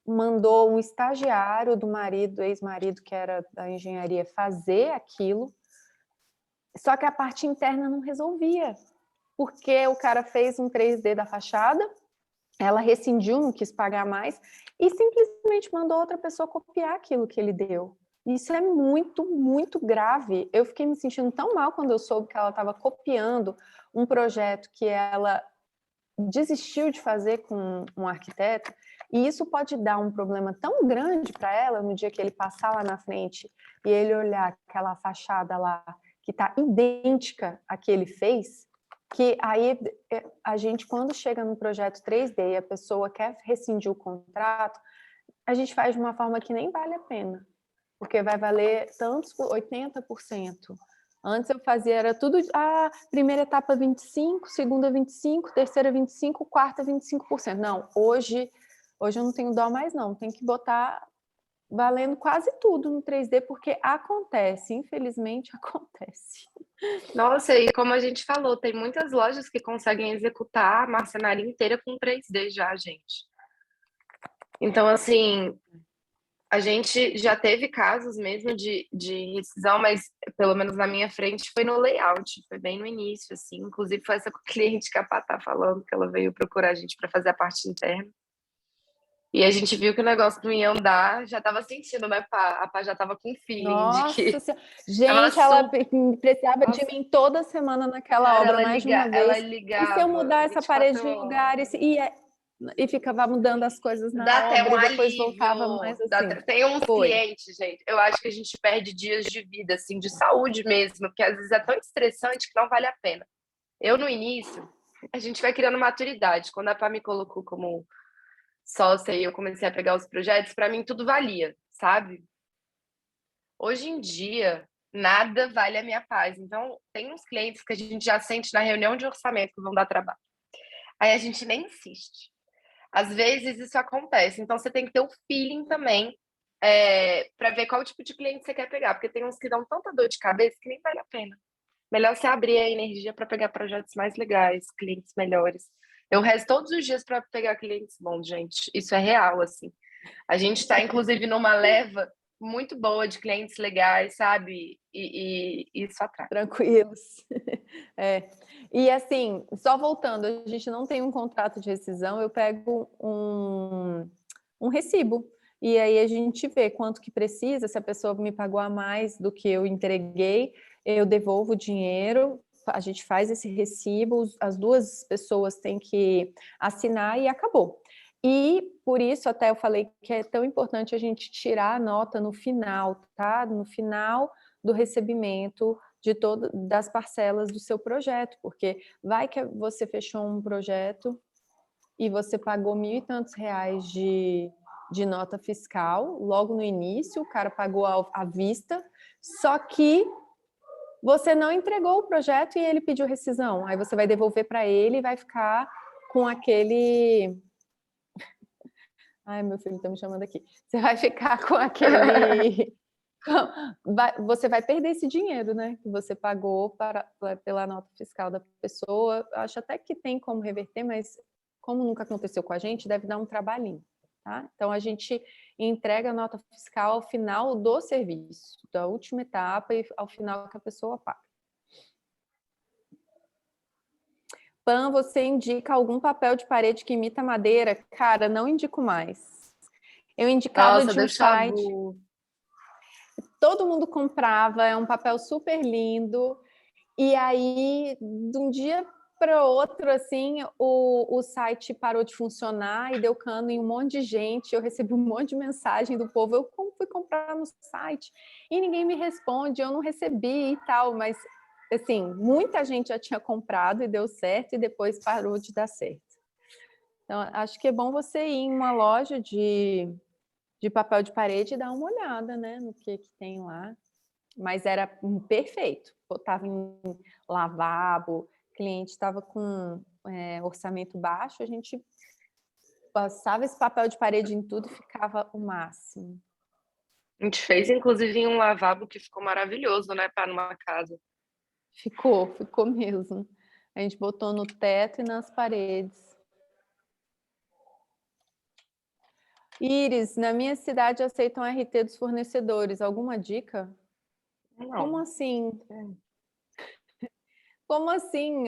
mandou um estagiário do marido, ex-marido, que era da engenharia, fazer aquilo, só que a parte interna não resolvia, porque o cara fez um 3D da fachada, ela rescindiu, não quis pagar mais, e simplesmente mandou outra pessoa copiar aquilo que ele deu. Isso é muito, muito grave. Eu fiquei me sentindo tão mal quando eu soube que ela estava copiando um projeto que ela desistiu de fazer com um arquiteto, e isso pode dar um problema tão grande para ela no dia que ele passar lá na frente e ele olhar aquela fachada lá que está idêntica à que ele fez, que aí a gente, quando chega num projeto 3D e a pessoa quer rescindir o contrato, a gente faz de uma forma que nem vale a pena, porque vai valer tantos por 80%. Antes eu fazia, era tudo, primeira etapa 25%, segunda 25%, terceira 25%, quarta 25%. Não, hoje eu não tenho dó mais não, tem que botar valendo quase tudo no 3D, porque acontece, infelizmente acontece. Nossa, e como a gente falou, tem muitas lojas que conseguem executar a marcenaria inteira com 3D já, gente. Então, assim, a gente já teve casos mesmo de rescisão, mas pelo menos na minha frente foi no layout, foi bem no início, assim. Inclusive foi essa cliente que a Pá tá falando, que ela veio procurar a gente para fazer a parte interna. E a gente viu que o negócio não ia andar, já estava sentindo, né, Pá? A Pá já estava com feeling Nossa de que... Gente, ela precisava de mim toda semana naquela obra, mais de uma vez. E se eu mudar essa parede de lugar? E ficava mudando as coisas na dá até obra um e depois alívio, voltava mais assim. tem uns clientes, gente, eu acho que a gente perde dias de vida, assim, de saúde mesmo, porque às vezes é tão estressante que não vale a pena. Eu, no início, a gente vai criando maturidade. Quando a Pá me colocou como sócia e eu comecei a pegar os projetos, para mim tudo valia, sabe? Hoje em dia, nada vale a minha paz. Então, tem uns clientes que a gente já sente na reunião de orçamento que vão dar trabalho. Aí a gente nem insiste. Às vezes isso acontece, então você tem que ter o feeling também para ver qual tipo de cliente você quer pegar, porque tem uns que dão tanta dor de cabeça que nem vale a pena. Melhor você abrir a energia para pegar projetos mais legais, clientes melhores. Eu rezo todos os dias para pegar clientes bons, gente. Isso é real, assim. A gente está, inclusive, numa leva muito boa de clientes legais, sabe? E isso atrai. Tranquilos. E assim, só voltando, a gente não tem um contrato de rescisão, eu pego um recibo. E aí a gente vê quanto que precisa, se a pessoa me pagou a mais do que eu entreguei, eu devolvo o dinheiro, a gente faz esse recibo, as duas pessoas têm que assinar e acabou. E por isso até eu falei que é tão importante a gente tirar a nota no final, tá? No final do recebimento das parcelas do seu projeto, porque vai que você fechou um projeto e você pagou R$ 1.000 e tantos de nota fiscal logo no início, o cara pagou à vista, só que você não entregou o projeto e ele pediu rescisão. Aí você vai devolver para ele e vai ficar com aquele... Ai, meu filho está me chamando aqui. Você vai ficar com aquele... Você vai perder esse dinheiro, né? Que você pagou pela nota fiscal da pessoa. Acho até que tem como reverter, mas como nunca aconteceu com a gente, deve dar um trabalhinho, tá? Então, a gente entrega a nota fiscal ao final do serviço, da última etapa e ao final que a pessoa paga. Pan, você indica algum papel de parede que imita madeira? Cara, não indico mais. Eu indicava de um site... Todo mundo comprava, é um papel super lindo, e aí, de um dia para outro, assim, o site parou de funcionar e deu cano em um monte de gente, eu recebi um monte de mensagem do povo, eu fui comprar no site, e ninguém me responde, eu não recebi e tal, mas, assim, muita gente já tinha comprado e deu certo, e depois parou de dar certo. Então, acho que é bom você ir em uma loja de papel de parede e dar uma olhada, né, no que tem lá. Mas era perfeito. Botava em lavabo, o cliente estava com orçamento baixo, a gente passava esse papel de parede em tudo e ficava o máximo. A gente fez, inclusive, um lavabo que ficou maravilhoso, né, para numa casa. Ficou mesmo. A gente botou no teto e nas paredes. Iris, na minha cidade aceitam RT dos fornecedores. Alguma dica? Não. Como assim? Como assim?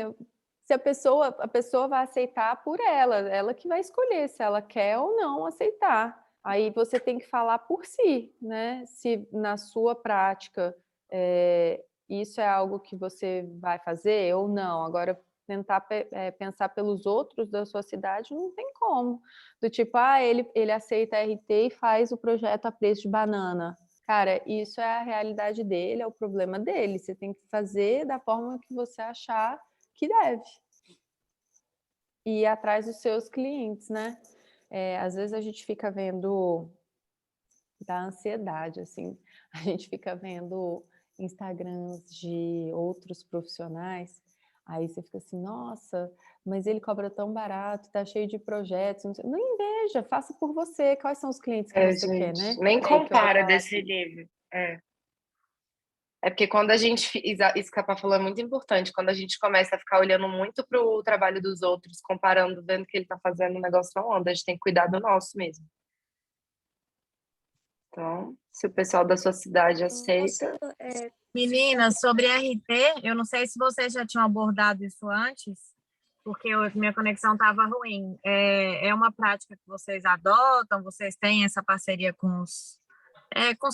Se a pessoa vai aceitar por ela que vai escolher se ela quer ou não aceitar. Aí você tem que falar por si, né? Se na sua prática isso é algo que você vai fazer ou não. Agora, tentar pensar pelos outros da sua cidade não tem como. Do tipo, ele aceita RT e faz o projeto a preço de banana. Cara, isso é a realidade dele, é o problema dele. Você tem que fazer da forma que você achar que deve. E ir atrás dos seus clientes, né? Às vezes a gente fica vendo da ansiedade, assim. A gente fica vendo Instagrams de outros profissionais, aí você fica assim, nossa, mas ele cobra tão barato, tá cheio de projetos. Não inveja, faça por você. Quais são os clientes que você gente, quer, né? nem compara desse aqui. nível. É porque quando a gente... Isso que a Pá falou é muito importante. Quando a gente começa a ficar olhando muito para o trabalho dos outros, comparando, vendo que ele está fazendo, o negócio não anda. A gente tem que cuidar do nosso mesmo. Então, se o pessoal da sua cidade aceita... Meninas, sobre RT, eu não sei se vocês já tinham abordado isso antes, porque minha conexão estava ruim. É uma prática que vocês adotam? Vocês têm essa parceria com os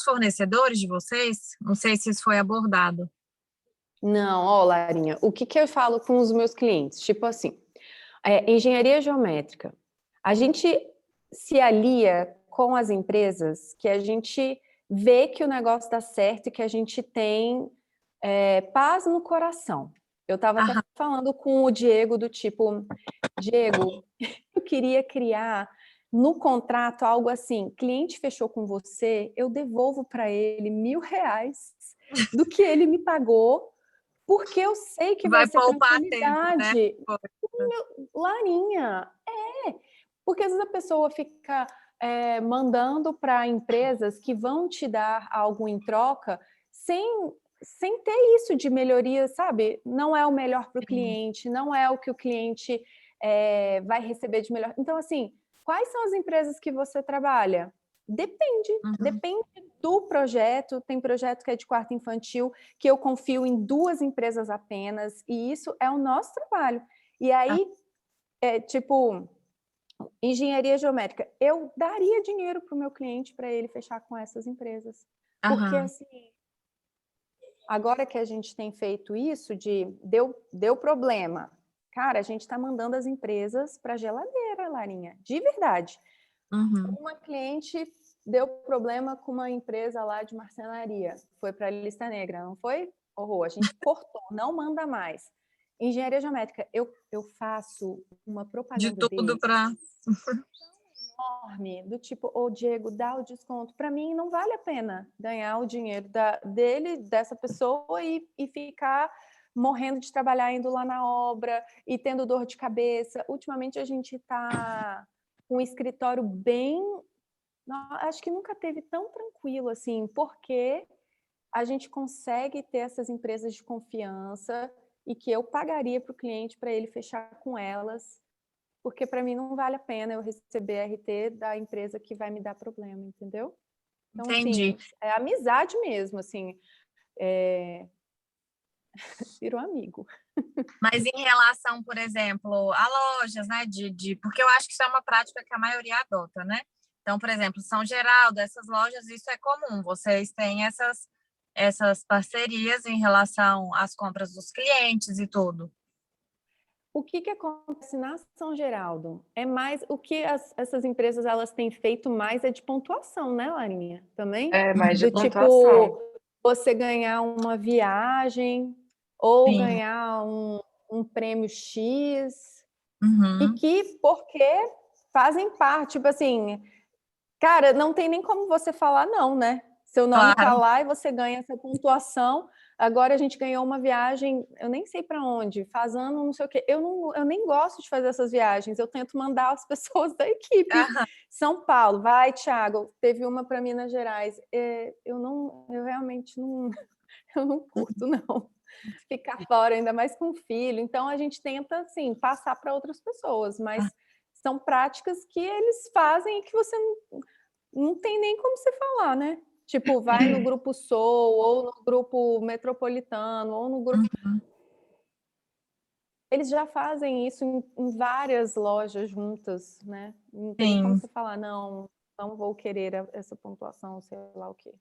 fornecedores de vocês? Não sei se isso foi abordado. Não, Larinha, o que eu falo com os meus clientes? Tipo assim, engenharia geométrica. A gente se alia com as empresas que a gente vê que o negócio dá certo e que a gente tem paz no coração. Eu estava até falando com o Diego do tipo, Diego, eu queria criar no contrato algo assim, cliente fechou com você, eu devolvo para ele R$1.000 do que ele me pagou, porque eu sei que vai ser tranquilidade. Tempo, né? Larinha, porque às vezes a pessoa fica mandando para empresas que vão te dar algo em troca sem ter isso de melhoria, sabe? Não é o melhor para o cliente, não é o que o cliente vai receber de melhor. Então, assim, quais são as empresas que você trabalha? Depende do projeto. Tem projeto que é de quarto infantil, que eu confio em 2 empresas apenas, e isso é o nosso trabalho. E aí, tipo, engenharia geométrica, eu daria dinheiro para o meu cliente para ele fechar com essas empresas. Porque, assim, agora que a gente tem feito isso deu problema, cara, a gente está mandando as empresas para a geladeira, Larinha, de verdade. Uma cliente deu problema com uma empresa lá de marcenaria, foi para a lista negra, não foi? Horror, a gente cortou, não manda mais. Engenharia geométrica, eu faço uma propaganda de tudo para enorme, do tipo, Diego, dá o desconto. Para mim, não vale a pena ganhar o dinheiro dessa pessoa e ficar morrendo de trabalhar, indo lá na obra e tendo dor de cabeça. Ultimamente a gente está com um escritório bem... Acho que nunca teve tão tranquilo assim, porque a gente consegue ter essas empresas de confiança e que eu pagaria para o cliente para ele fechar com elas, porque para mim não vale a pena eu receber RT da empresa que vai me dar problema, entendeu? Então, Entendi. assim, é amizade mesmo, assim, vira um amigo. Mas em relação, por exemplo, a lojas, né? Porque eu acho que isso é uma prática que a maioria adota, né? Então, por exemplo, São Geraldo, essas lojas, isso é comum. Vocês têm essas parcerias em relação às compras dos clientes e tudo. O que acontece na São Geraldo? É mais o que essas empresas elas têm feito mais é de pontuação, né, Larinha? Também? É, mais de Do pontuação. tipo, você ganhar uma viagem ou Sim. ganhar um prêmio X, e Uhum. que, porque fazem parte, tipo assim, cara, não tem nem como você falar não, né? Seu nome tá Claro. lá e você ganha essa pontuação. Agora a gente ganhou uma viagem, eu nem sei para onde, faz ano, não sei o quê. Eu nem gosto de fazer essas viagens, eu tento mandar as pessoas da equipe. Aham. São Paulo, vai, Thiago, teve uma para Minas Gerais. Eu realmente não, eu não curto, não. Ficar fora, ainda mais com filho. Então a gente tenta, assim, passar para outras pessoas, mas são práticas que eles fazem e que você não tem nem como você falar, né? Tipo, vai no grupo Soul, ou no grupo Metropolitano, ou no grupo... Uhum. Eles já fazem isso em várias lojas juntas, né? Não tem como Sim, você falar, não vou querer essa pontuação, sei lá o quê.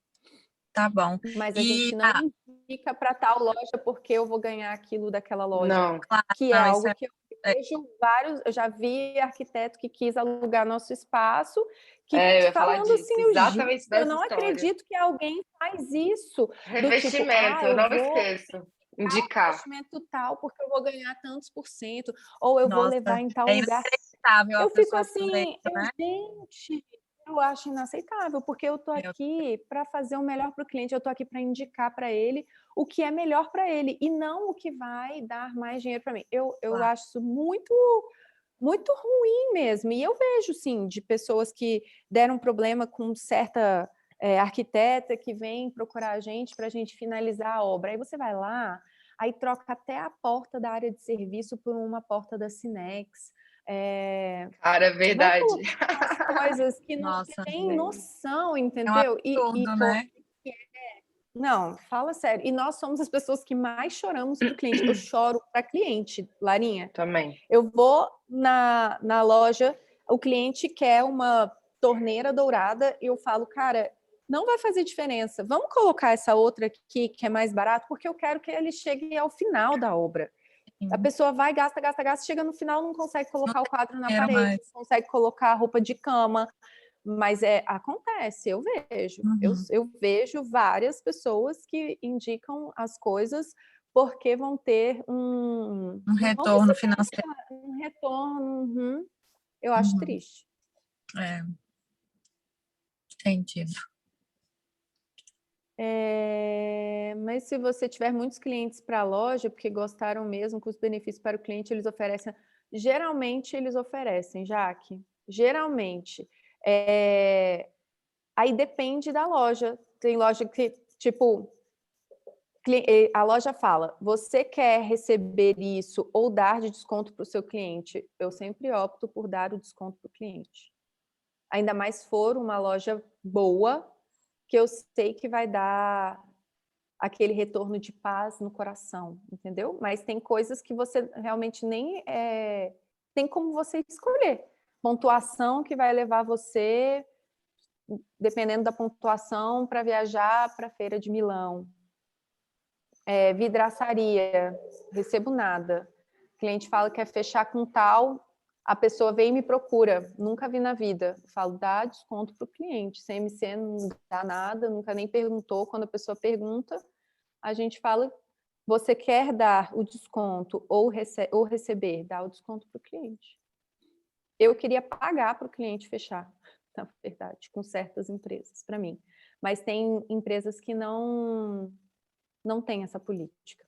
tá bom. Mas a E gente não indica para tal loja porque eu vou ganhar aquilo daquela loja. Não. claro, Que é não, isso algo que eu vejo vários... Eu já vi arquiteto que quis alugar nosso espaço, que Eu ia falar falando disso, assim, exatamente eu dessa não história. acredito que alguém faz isso. Do tipo, Revestimento, eu eu não vou esqueço. Indicar. investimento tal porque eu vou ganhar tantos por cento, ou eu vou levar nossa, em tal é lugar. inacreditável a Eu fico pessoa fazer assim, isso, né? gente, eu acho inaceitável, porque eu tô Eu- aqui para fazer o melhor para o cliente, eu tô aqui para indicar para ele o que é melhor para ele, e não o que vai dar mais dinheiro para mim. Eu Claro. acho isso muito, muito ruim mesmo, e eu vejo, sim, de pessoas que deram problema com certa arquiteta que vem procurar a gente para a gente finalizar a obra. Aí você vai lá, aí troca até a porta da área de serviço por uma porta da Cinex. Cara, é Vai verdade. colocando umas coisas que não Nossa, tem noção, é um entendeu? absurdo, Pô, né? não, fala sério. E nós somos as pessoas que mais choramos para o cliente. Eu choro para cliente, Larinha. Também. Eu vou na loja, o cliente quer uma torneira dourada e eu falo, cara, não vai fazer diferença. Vamos colocar essa outra aqui que é mais barato, porque eu quero que ele chegue ao final da obra. A Sim. pessoa vai, gasta, gasta, gasta, chega no final, não consegue Não colocar o tem quadro na dinheiro parede, mais. não consegue colocar a roupa de cama, mas acontece, eu vejo. Uhum. Eu vejo várias pessoas que indicam as coisas porque vão ter Um vão retorno receber financeiro. um retorno. Eu acho Uhum. triste. É, entendi. Mas se você tiver muitos clientes para a loja, porque gostaram mesmo, custo-benefício para o cliente, eles oferecem. Geralmente eles oferecem, Jaque. Geralmente. Aí depende da loja. Tem loja que, tipo, a loja fala: você quer receber isso ou dar de desconto para o seu cliente? Eu sempre opto por dar o desconto para o cliente. Ainda mais se for uma loja boa, que eu sei que vai dar aquele retorno de paz no coração, entendeu? Mas tem coisas que você realmente nem tem como você escolher. Pontuação que vai levar você, dependendo da pontuação, para viajar para a Feira de Milão. Vidraçaria, recebo nada. O cliente fala que quer fechar com tal, a pessoa vem e me procura, nunca vi na vida. Eu falo, dá desconto para o cliente. CMC não dá nada, nunca nem perguntou. Quando a pessoa pergunta, a gente fala, você quer dar o desconto ou receber? Dá o desconto para o cliente. Eu queria pagar para o cliente fechar, na verdade, com certas empresas, para mim. Mas tem empresas que não têm essa política.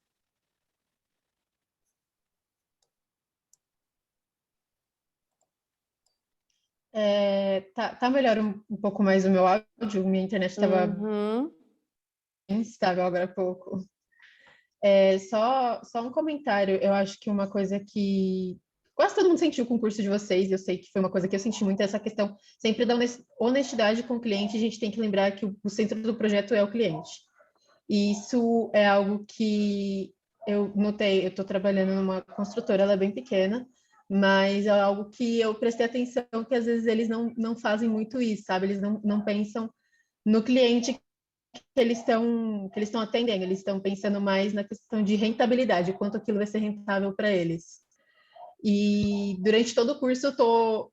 Tá melhor um pouco mais o meu áudio, minha internet estava instável agora há pouco. Só um comentário, eu acho que uma coisa que quase todo mundo sentiu com o curso de vocês, eu sei que foi uma coisa que eu senti muito, essa questão sempre da honestidade com o cliente, a gente tem que lembrar que o centro do projeto é o cliente. E isso é algo que eu notei, eu estou trabalhando numa construtora, ela é bem pequena, mas é algo que eu prestei atenção que às vezes eles não fazem muito isso, sabe? Eles não pensam no cliente que eles estão atendendo, eles estão pensando mais na questão de rentabilidade, quanto aquilo vai ser rentável para eles. E durante todo o curso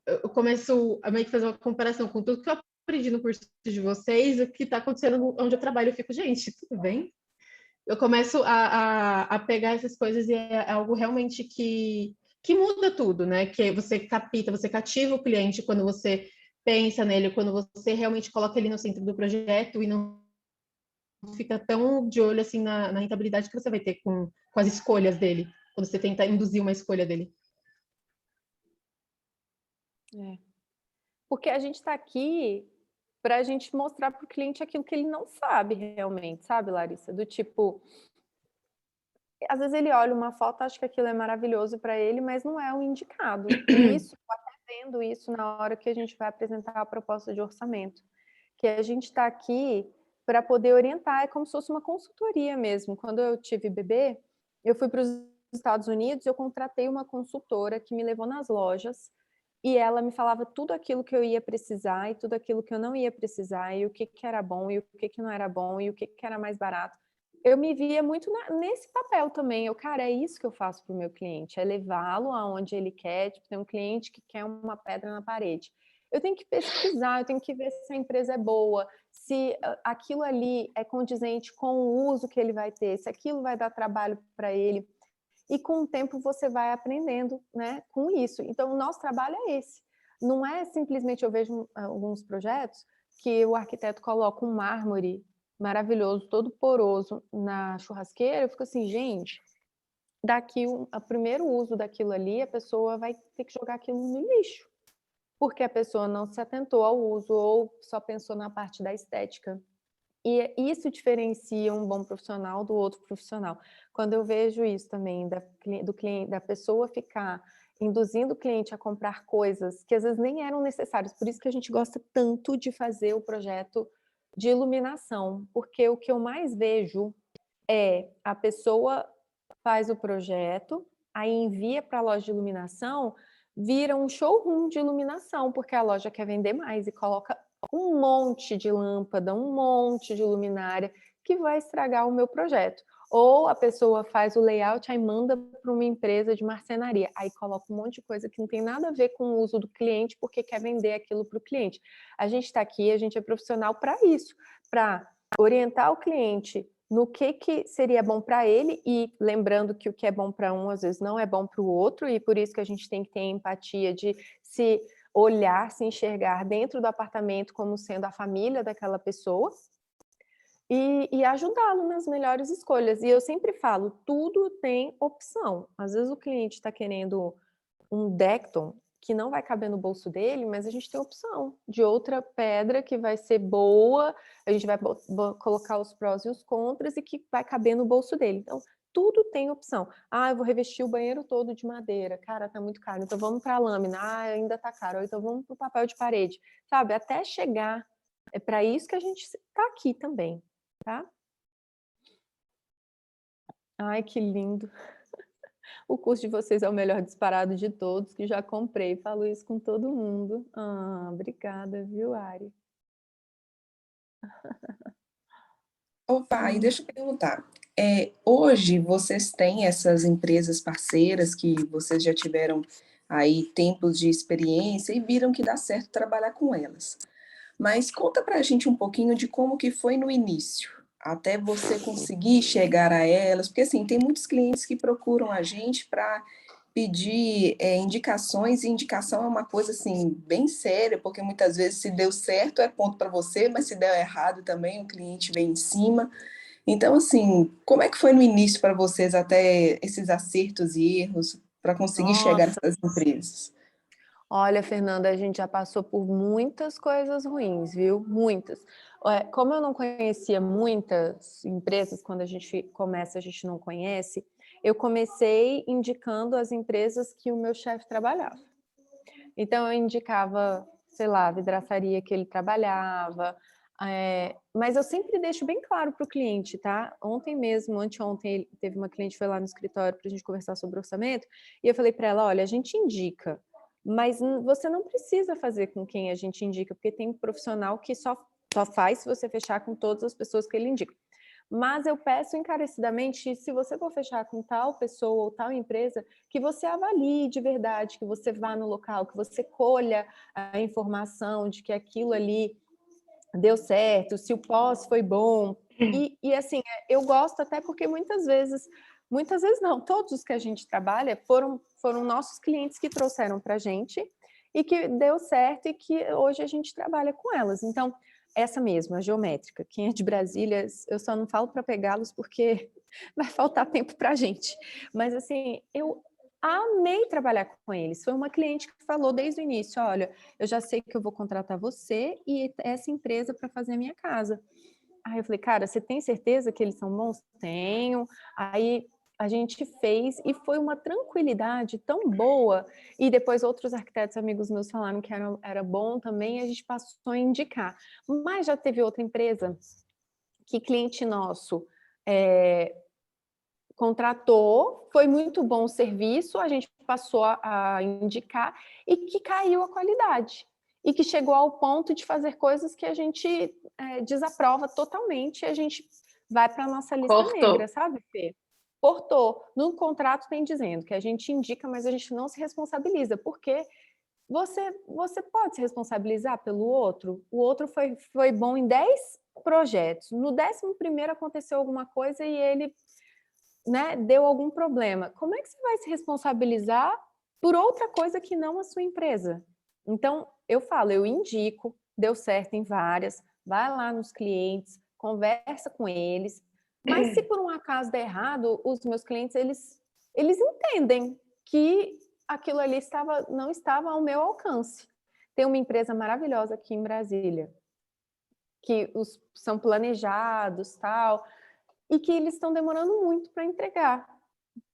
eu começo a meio que fazer uma comparação com tudo que eu aprendi no curso de vocês, o que está acontecendo onde eu trabalho, eu fico, gente, tudo bem? Eu começo a pegar essas coisas e é algo realmente que muda tudo, né? Que você você cativa o cliente quando você pensa nele, quando você realmente coloca ele no centro do projeto e não fica tão de olho assim na rentabilidade que você vai ter com as escolhas dele, quando você tenta induzir uma escolha dele. Porque a gente está aqui para a gente mostrar para o cliente aquilo que ele não sabe realmente, sabe, Larissa? Do tipo, às vezes ele olha uma foto, acha que aquilo é maravilhoso para ele, mas não é o indicado. E isso, eu até vendo isso na hora que a gente vai apresentar a proposta de orçamento, que a gente está aqui para poder orientar, é como se fosse uma consultoria mesmo. Quando eu tive bebê, eu fui para os Estados Unidos, eu contratei uma consultora que me levou nas lojas e ela me falava tudo aquilo que eu ia precisar e tudo aquilo que eu não ia precisar, e o que era bom e o que não era bom e o que era mais barato. Eu me via muito nesse papel também. Cara, é isso que eu faço para o meu cliente, é levá-lo aonde ele quer. Tipo, tem um cliente que quer uma pedra na parede. Eu tenho que pesquisar, eu tenho que ver se a empresa é boa, se aquilo ali é condizente com o uso que ele vai ter, se aquilo vai dar trabalho para ele. E com o tempo você vai aprendendo, né, com isso. Então, o nosso trabalho é esse. Não é simplesmente, eu vejo alguns projetos que o arquiteto coloca um mármore maravilhoso, todo poroso na churrasqueira, eu fico assim, gente, daqui o primeiro uso daquilo ali, a pessoa vai ter que jogar aquilo no lixo, porque a pessoa não se atentou ao uso ou só pensou na parte da estética. E isso diferencia um bom profissional do outro profissional. Quando eu vejo isso também, do cliente, da pessoa ficar induzindo o cliente a comprar coisas que às vezes nem eram necessárias, por isso que a gente gosta tanto de fazer o projeto de iluminação, porque o que eu mais vejo é a pessoa faz o projeto, aí envia para a loja de iluminação, vira um showroom de iluminação, porque a loja quer vender mais e coloca um monte de lâmpada, um monte de luminária que vai estragar o meu projeto. Ou a pessoa faz o layout, aí manda para uma empresa de marcenaria, aí coloca um monte de coisa que não tem nada a ver com o uso do cliente, porque quer vender aquilo para o cliente. A gente está aqui, a gente é profissional para isso, para orientar o cliente no que seria bom para ele, e lembrando que o que é bom para um, às vezes, não é bom para o outro, e por isso que a gente tem que ter empatia de se olhar, se enxergar dentro do apartamento como sendo a família daquela pessoa e ajudá-lo nas melhores escolhas. E eu sempre falo, tudo tem opção. Às vezes o cliente está querendo um Decton que não vai caber no bolso dele, mas a gente tem opção de outra pedra que vai ser boa, a gente vai colocar os prós e os contras e que vai caber no bolso dele. Então, tudo tem opção. Ah, eu vou revestir o banheiro todo de madeira. Cara, tá muito caro. Então vamos para a lâmina. Ah, ainda tá caro. Então vamos para o papel de parede. Sabe? Até chegar. É para isso que a gente tá aqui também, tá? Ai, que lindo. O curso de vocês é o melhor disparado de todos que já comprei. Falo isso com todo mundo. Ah, obrigada, viu, Ari? Opa, e deixa eu perguntar. Hoje vocês têm essas empresas parceiras que vocês já tiveram aí tempos de experiência e viram que dá certo trabalhar com elas. Mas conta pra gente um pouquinho de como que foi no início, até você conseguir chegar a elas, porque assim, tem muitos clientes que procuram a gente para pedir indicações, e indicação é uma coisa assim bem séria, porque muitas vezes se deu certo é ponto para você, mas se deu errado também o cliente vem em cima. Então assim, como é que foi no início para vocês até esses acertos e erros para conseguir chegar Nossa, nessas empresas? Olha, Fernanda, a gente já passou por muitas coisas ruins, viu? Muitas. Como eu não conhecia muitas empresas, quando a gente começa, a gente não conhece, eu comecei indicando as empresas que o meu chefe trabalhava. Então, eu indicava, sei lá, a vidraçaria que ele trabalhava, mas eu sempre deixo bem claro para o cliente, tá? Ontem mesmo, anteontem, teve uma cliente que foi lá no escritório para a gente conversar sobre orçamento, e eu falei para ela, olha, a gente indica, mas você não precisa fazer com quem a gente indica, porque tem um profissional que só faz se você fechar com todas as pessoas que ele indica. Mas eu peço encarecidamente, se você for fechar com tal pessoa ou tal empresa, que você avalie de verdade, que você vá no local, que você colha a informação de que aquilo ali deu certo, se o pós foi bom. E assim, eu gosto até porque muitas vezes não, todos os que a gente trabalha foram nossos clientes que trouxeram para a gente e que deu certo e que hoje a gente trabalha com elas. Então, essa mesmo, a geométrica. Quem é de Brasília, eu só não falo para pegá-los porque vai faltar tempo para a gente. Mas assim, eu amei trabalhar com eles. Foi uma cliente que falou desde o início, olha, eu já sei que eu vou contratar você e essa empresa para fazer a minha casa. Aí eu falei, cara, você tem certeza que eles são bons? Tenho. Aí a gente fez e foi uma tranquilidade tão boa. E depois outros arquitetos amigos meus falaram que era bom também e a gente passou a indicar. Mas já teve outra empresa que cliente nosso contratou, foi muito bom o serviço, a gente passou a indicar e que caiu a qualidade. E que chegou ao ponto de fazer coisas que a gente desaprova totalmente e a gente vai para a nossa lista negra, sabe, Fê? Cortou. No contrato tem dizendo que a gente indica, mas a gente não se responsabiliza, porque você pode se responsabilizar pelo outro. O outro foi bom em 10 projetos. No 11º aconteceu alguma coisa e ele deu algum problema. Como é que você vai se responsabilizar por outra coisa que não a sua empresa? Então, eu falo, eu indico, deu certo em várias, vai lá nos clientes, conversa com eles, mas se por um acaso der errado, os meus clientes, eles entendem que aquilo ali não estava ao meu alcance. Tem uma empresa maravilhosa aqui em Brasília, que são planejados, tal, e que eles estão demorando muito para entregar,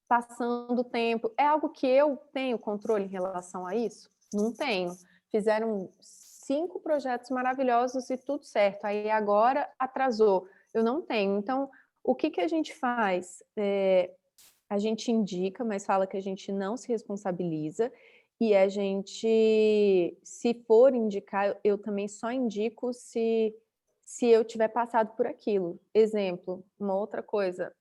passando o tempo. É algo que eu tenho controle em relação a isso? Não tenho. Fizeram 5 projetos maravilhosos e tudo certo. Aí agora atrasou. Eu não tenho. Então, o que a gente faz? A gente indica, mas fala que a gente não se responsabiliza e a gente, se for indicar, eu também só indico se eu tiver passado por aquilo. Exemplo, uma outra coisa.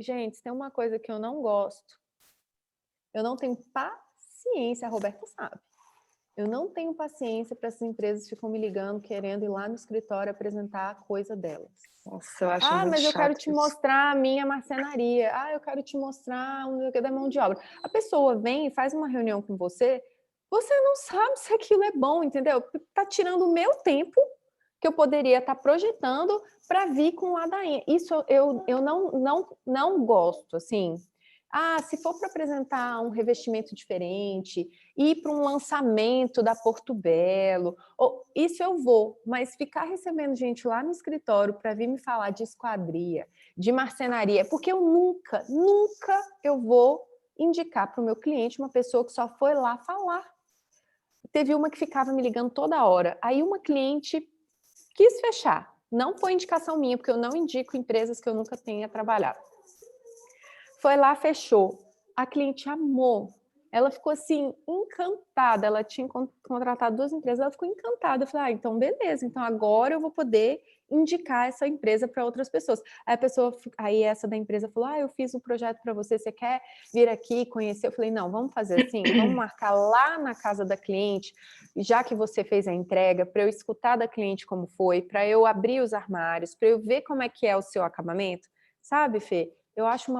Gente, tem uma coisa que eu não gosto. Eu não tenho paciência, a Roberta sabe. Eu não tenho paciência para essas empresas que ficam me ligando, querendo ir lá no escritório apresentar a coisa delas. Nossa, eu acho muito mas eu chato quero te mostrar a minha marcenaria. Eu quero te mostrar o que da mão de obra. A pessoa vem e faz uma reunião com você, você não sabe se aquilo é bom, entendeu? Tá tirando o meu tempo que eu poderia estar projetando para vir com ladainha. Isso eu não gosto, assim. Se for para apresentar um revestimento diferente, ir para um lançamento da Porto Belo, isso eu vou, mas ficar recebendo gente lá no escritório para vir me falar de esquadria, de marcenaria, porque eu nunca eu vou indicar para o meu cliente uma pessoa que só foi lá falar. Teve uma que ficava me ligando toda hora. Aí uma cliente quis fechar. Não foi indicação minha, porque eu não indico empresas que eu nunca tenha trabalhado. Foi lá, fechou. A cliente amou. Ela ficou assim, encantada. Ela tinha contratado 2 empresas, ela ficou encantada. Eu falei, então beleza, então agora eu vou poder indicar essa empresa para outras pessoas. Aí essa da empresa falou, eu fiz um projeto para você, você quer vir aqui conhecer? Eu falei, não, vamos fazer assim, vamos marcar lá na casa da cliente, já que você fez a entrega, para eu escutar da cliente como foi, para eu abrir os armários, para eu ver como é que é o seu acabamento. Sabe, Fê? Eu acho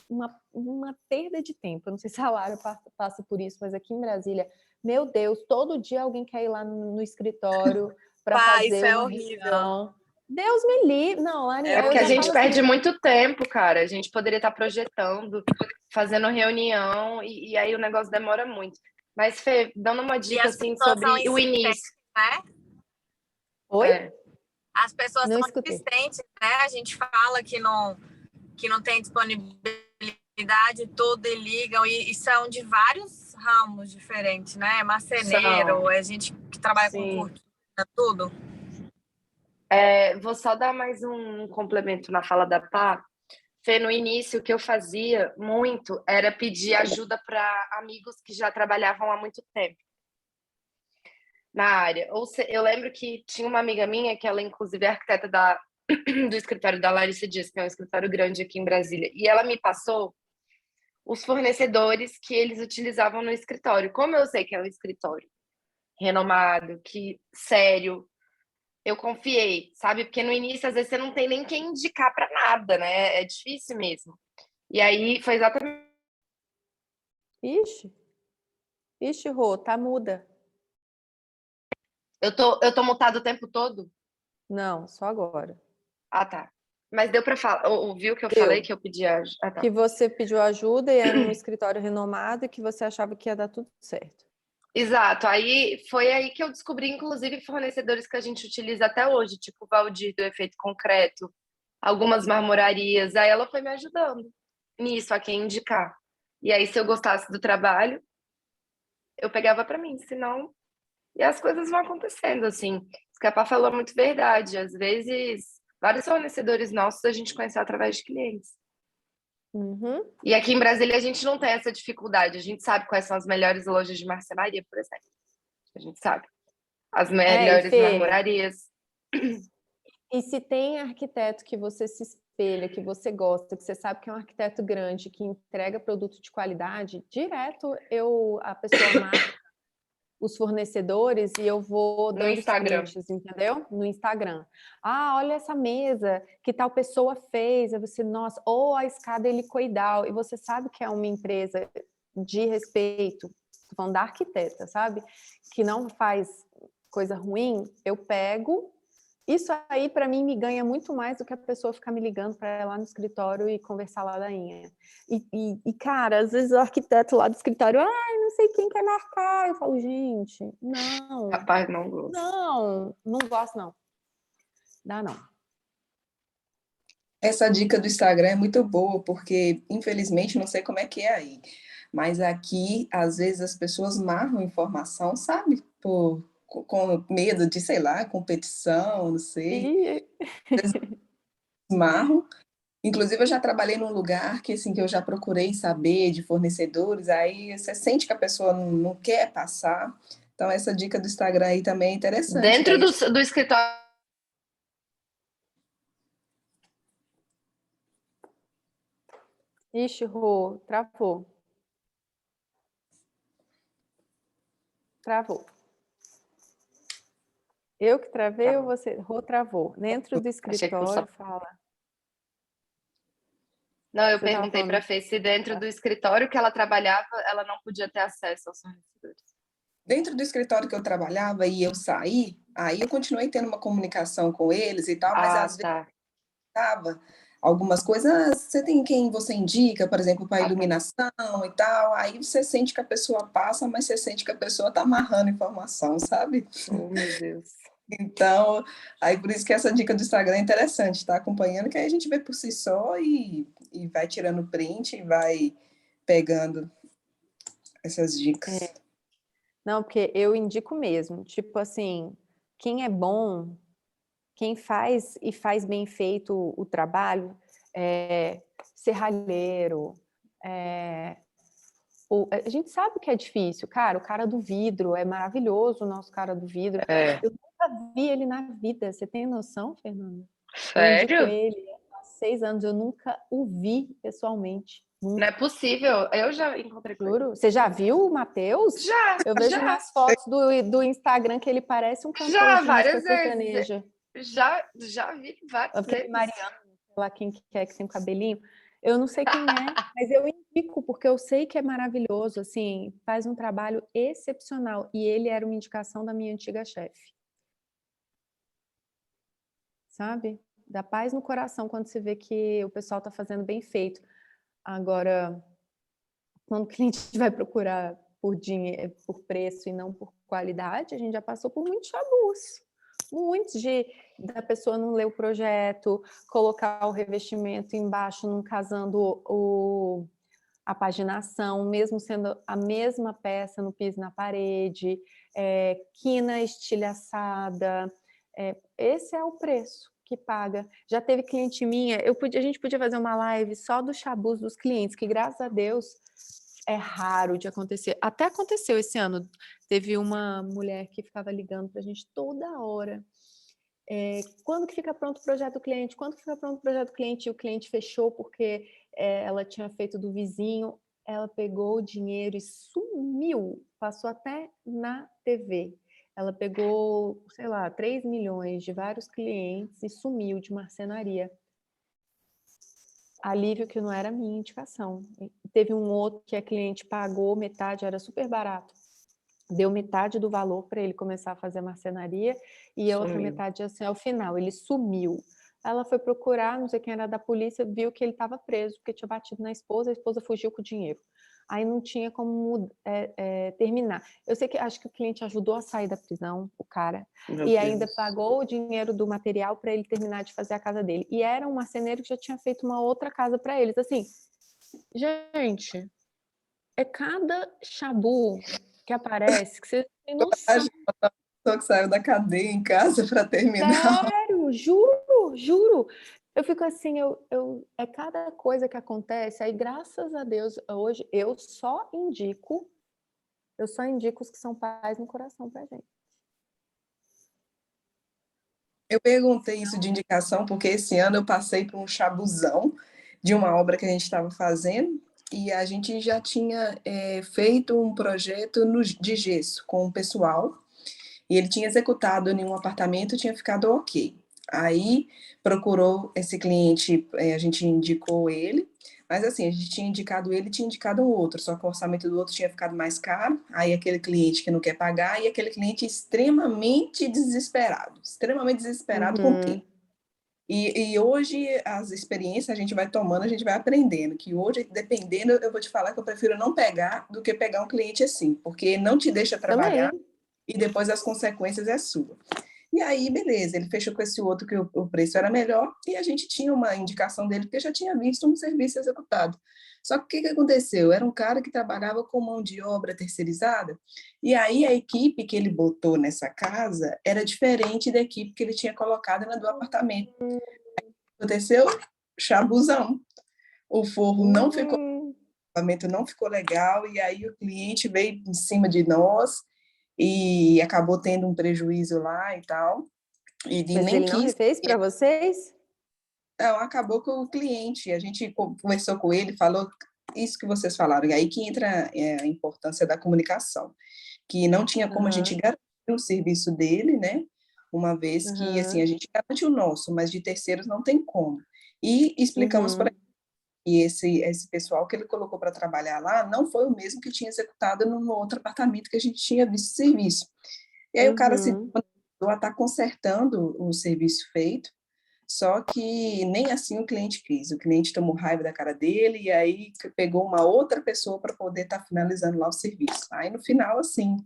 uma perda de tempo. Eu não sei se a Lara passa por isso, mas aqui em Brasília, meu Deus, todo dia alguém quer ir lá no escritório para fazer isso é uma horrível. reunião. Deus me livre. Não, Lani, é porque a gente perde muito tempo, cara. A gente poderia estar projetando, fazendo reunião, e aí o negócio demora muito. Mas, Fê, dando uma E dica as assim pessoas são sobre o início. insistentes, né? Oi? É, As pessoas Não são escutei. insistentes, né? A gente fala que não tem disponibilidade, tudo, e ligam, e são de vários ramos diferentes, né? Marceneiro, são, é gente que trabalha com sim. cortina, tudo. Vou só dar mais um complemento na fala da Pá. Fê, no início, o que eu fazia muito era pedir ajuda para amigos que já trabalhavam há muito tempo na área. Eu lembro que tinha uma amiga minha, que ela inclusive é arquiteta do escritório da Larissa Dias, que é um escritório grande aqui em Brasília, e ela me passou os fornecedores que eles utilizavam no escritório. Como eu sei que é um escritório renomado, que sério, eu confiei, sabe? Porque no início, às vezes, você não tem nem quem indicar para nada, né? É difícil mesmo. E aí foi exatamente. Ixi, Rô, tá muda. Eu tô mutada o tempo todo? Não, só agora. Ah, tá. Mas deu para falar. Ouviu que eu Deu. falei que eu pedi ajuda? Ah, tá. Que você pediu ajuda e era um escritório renomado e que você achava que ia dar tudo certo. Exato. Aí foi aí que eu descobri, inclusive, fornecedores que a gente utiliza até hoje, tipo o Valdir do Efeito Concreto, algumas marmorarias. Aí ela foi me ajudando nisso, a quem indicar. E aí, se eu gostasse do trabalho, eu pegava para mim, senão. E as coisas vão acontecendo, assim. O que a Pá falou é muito verdade. Às vezes, vários fornecedores nossos a gente conheceu através de clientes. Uhum. E aqui em Brasília a gente não tem essa dificuldade. A gente sabe quais são as melhores lojas de marcenaria, por exemplo. A gente sabe. As E melhores Fê, marmorarias. e se tem arquiteto que você se espelha, que você gosta, que você sabe que é um arquiteto grande, que entrega produto de qualidade, direto a pessoa marca os fornecedores e eu vou No dando os Instagram. prints, entendeu? No Instagram. Ah, olha essa mesa que tal pessoa fez. Aí você, nossa, ou a escada helicoidal. E você sabe que é uma empresa de respeito, tô falando da arquiteta, sabe? Que não faz coisa ruim, eu pego. Isso aí, para mim, me ganha muito mais do que a pessoa ficar me ligando para ir lá no escritório e conversar ladainha. Cara, às vezes o arquiteto lá do escritório, não sei quem quer marcar. Eu falo, gente, não, Rapaz, não gosto. não gosto, não. Dá, não. Essa dica do Instagram é muito boa, porque, infelizmente, não sei como é que é aí, mas aqui, às vezes, as pessoas marram informação, sabe? Com medo de, sei lá, competição, não sei, E... marram. Inclusive, eu já trabalhei num lugar que, assim, que eu já procurei saber de fornecedores, aí você sente que a pessoa não quer passar. Então, essa dica do Instagram aí também é interessante, que Dentro aí do escritório. Ixi, Rô, travou. Travou. Eu que travei ou você? Rô travou. Dentro do Achei que fosse escritório, só. fala. Não, eu Você tava perguntei para a falando... Fê se dentro do escritório que ela trabalhava, ela não podia ter acesso aos fornecedores. dentro do escritório que eu trabalhava e eu saí, aí eu continuei tendo uma comunicação com eles e tal, mas Ah, às vezes tá. tava algumas coisas, você tem quem você indica, por exemplo, para Ah, tá. iluminação e tal, aí você sente que a pessoa passa, mas você sente que a pessoa está amarrando informação, sabe? Oh, meu Deus. Então, aí por isso que essa dica do Instagram é interessante, tá acompanhando, que aí a gente vê por si só e vai tirando print e vai pegando essas dicas. Não, porque eu indico mesmo. Tipo assim, quem é bom, quem faz e faz bem feito o trabalho, serralheiro, a gente sabe que é difícil. Cara, o cara do vidro, é maravilhoso o nosso cara do vidro. É. Eu nunca vi ele na vida. Você tem noção, Fernanda? Eu indico Sério? ele há 6 anos. Eu nunca o vi pessoalmente. Não é possível. Eu já encontrei com ele. Juro. Você já viu o Matheus? Eu vejo Já, nas fotos do Instagram que ele parece um cantor já, de música várias vezes. sertaneja. Já vi várias Aquele vezes. Mariano, sei lá quem que é que tem um cabelinho. Eu não sei quem é, mas eu indico, porque eu sei que é maravilhoso, assim, faz um trabalho excepcional. E ele era uma indicação da minha antiga chefe. Sabe? Dá paz no coração quando você vê que o pessoal está fazendo bem feito. Agora, quando o cliente vai procurar por dinheiro, por preço e não por qualidade, a gente já passou por muitos chabus. Muitos da pessoa não ler o projeto, colocar o revestimento embaixo, não casando a paginação, mesmo sendo a mesma peça no piso e na parede, quina estilhaçada. Esse é o preço que paga. Já teve cliente minha, a gente podia fazer uma live só dos chabus dos clientes, que graças a Deus é raro de acontecer. Até aconteceu esse ano. Teve uma mulher que ficava ligando para a gente toda hora. Quando que fica pronto o projeto do cliente? Quando que fica pronto o projeto do cliente? E o cliente fechou porque ela tinha feito do vizinho. Ela pegou o dinheiro e sumiu. Passou até na TV. Ela pegou, sei lá, 3 milhões de vários clientes e sumiu de marcenaria. Alívio que não era minha indicação. Teve um outro que a cliente pagou metade, era super barato. Deu metade do valor para ele começar a fazer a marcenaria e a outra metade assim ao final. Ele sumiu. Ela foi procurar, não sei quem era da polícia, viu que ele estava preso, porque tinha batido na esposa, a esposa fugiu com o dinheiro. Aí não tinha como terminar. Eu sei que acho que o cliente ajudou a sair da prisão, o cara, e ainda pagou o dinheiro do material para ele terminar de fazer a casa dele. E era um marceneiro que já tinha feito uma outra casa para eles. Assim, gente, é cada chabu que aparece que você tem noção. Só que saiu da cadeia em casa para terminar. Sério, juro. Eu fico assim, é cada coisa que acontece, aí graças a Deus, hoje eu só indico os que são paz no coração pra gente. Eu perguntei isso de indicação porque esse ano eu passei por um chabuzão de uma obra que a gente estava fazendo e a gente já tinha feito um projeto de gesso com o pessoal e ele tinha executado em um apartamento e tinha ficado ok. Aí procurou esse cliente, a gente indicou ele, mas assim, a gente tinha indicado ele, tinha indicado o outro, só que o orçamento do outro tinha ficado mais caro, aí aquele cliente que não quer pagar e aquele cliente extremamente desesperado com quem? E hoje as experiências a gente vai tomando, a gente vai aprendendo, que hoje, dependendo, eu vou te falar que eu prefiro não pegar do que pegar um cliente assim, porque não te deixa trabalhar Também. e depois as consequências é sua. E aí, beleza, ele fechou com esse outro que o preço era melhor e a gente tinha uma indicação dele porque já tinha visto um serviço executado. Só que o que aconteceu? Era um cara que trabalhava com mão de obra terceirizada e aí a equipe que ele botou nessa casa era diferente da equipe que ele tinha colocado na do apartamento. Aconteceu? Chabuzão. O forro não ficou, o apartamento não ficou legal e aí o cliente veio em cima de nós e acabou tendo um prejuízo lá e tal. E Mas nem ele não quis. refez para vocês? Não, acabou com o cliente. A gente conversou com ele, falou isso que vocês falaram. E aí que entra a importância da comunicação, que não tinha como a gente garantir o serviço dele, né? Uma vez que assim a gente garante o nosso, mas de terceiros não tem como. E explicamos para e esse pessoal que ele colocou para trabalhar lá não foi o mesmo que tinha executado no outro apartamento que a gente tinha visto serviço. E aí o cara se deu a estar consertando o serviço feito, só que nem assim o cliente quis. O cliente tomou raiva da cara dele e aí pegou uma outra pessoa para poder estar finalizando lá o serviço. Aí no final, assim,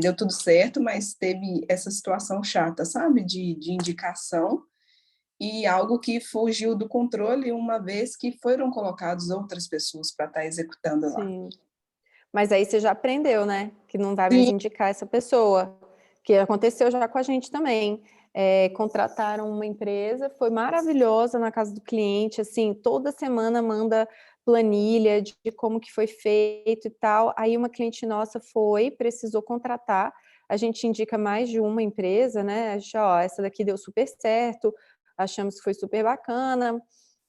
deu tudo certo, mas teve essa situação chata, sabe? De indicação e algo que fugiu do controle uma vez que foram colocadas outras pessoas para estar executando lá. Sim. Mas aí você já aprendeu, né? Que não vai mais Sim. indicar essa pessoa. Que aconteceu já com a gente também. Contrataram uma empresa, foi maravilhosa na casa do cliente, assim, toda semana manda planilha de como que foi feito e tal. Aí uma cliente nossa precisou contratar, a gente indica mais de uma empresa, né? A gente, essa daqui deu super certo, achamos que foi super bacana,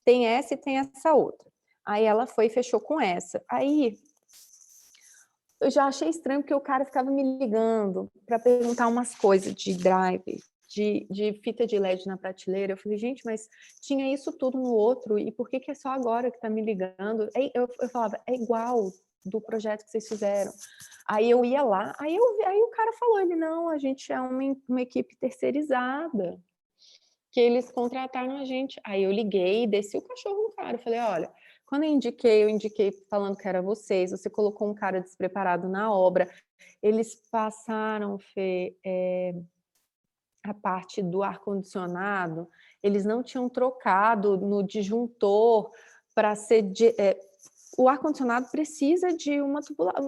tem essa e tem essa outra. Aí ela foi e fechou com essa. Aí eu já achei estranho porque o cara ficava me ligando para perguntar umas coisas de drive, de fita de LED na prateleira. Eu falei, gente, mas tinha isso tudo no outro, e por que é só agora que tá me ligando? Eu falava, é igual do projeto que vocês fizeram. Aí eu ia lá, aí o cara falou, ele, não, a gente é uma equipe terceirizada, que eles contrataram a gente. Aí eu liguei e desci o cachorro no cara, eu falei, olha, Quando eu indiquei falando que era vocês, você colocou um cara despreparado na obra, eles passaram, Fê, a parte do ar-condicionado, eles não tinham trocado no disjuntor para ser... o ar-condicionado precisa de uma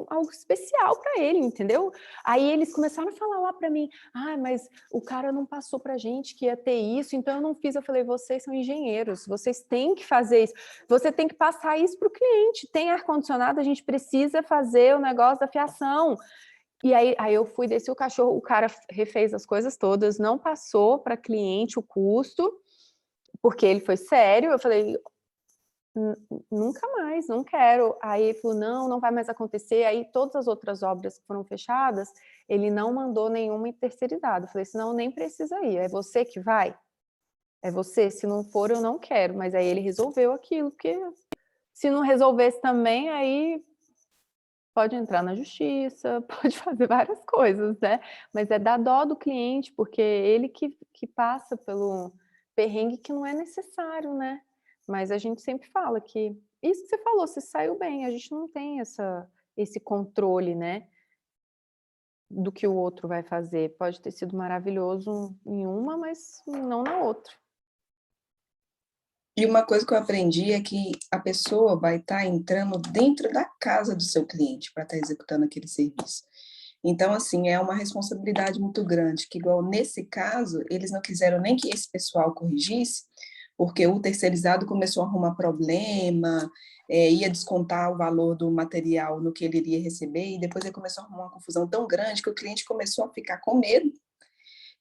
algo especial para ele, entendeu? Aí eles começaram a falar lá para mim, mas o cara não passou para a gente que ia ter isso, então eu não fiz. Eu falei, vocês são engenheiros, vocês têm que fazer isso, você tem que passar isso para o cliente. Tem ar-condicionado, a gente precisa fazer o negócio da fiação. E aí eu fui, desci o cachorro, o cara refez as coisas todas, não passou para cliente o custo, porque ele foi sério. Eu falei, nunca mais, não quero. Aí ele falou, não vai mais acontecer. Aí todas as outras obras que foram fechadas, ele não mandou nenhuma terceirizada. Eu falei, senão nem precisa ir, é você que vai? É você, se não for eu não quero. Mas aí ele resolveu aquilo, porque se não resolvesse também, aí pode entrar na justiça, pode fazer várias coisas, né? Mas é dar dó do cliente, porque ele que passa pelo perrengue que não é necessário, né? Mas a gente sempre fala que isso que você falou, você saiu bem, a gente não tem esse controle, né? Do que o outro vai fazer. Pode ter sido maravilhoso em uma, mas não na outra. E uma coisa que eu aprendi é que a pessoa vai estar entrando dentro da casa do seu cliente para estar executando aquele serviço. Então, assim, é uma responsabilidade muito grande, que igual nesse caso, eles não quiseram nem que esse pessoal corrigisse, porque o terceirizado começou a arrumar problema, ia descontar o valor do material no que ele iria receber, e depois ele começou a arrumar uma confusão tão grande que o cliente começou a ficar com medo.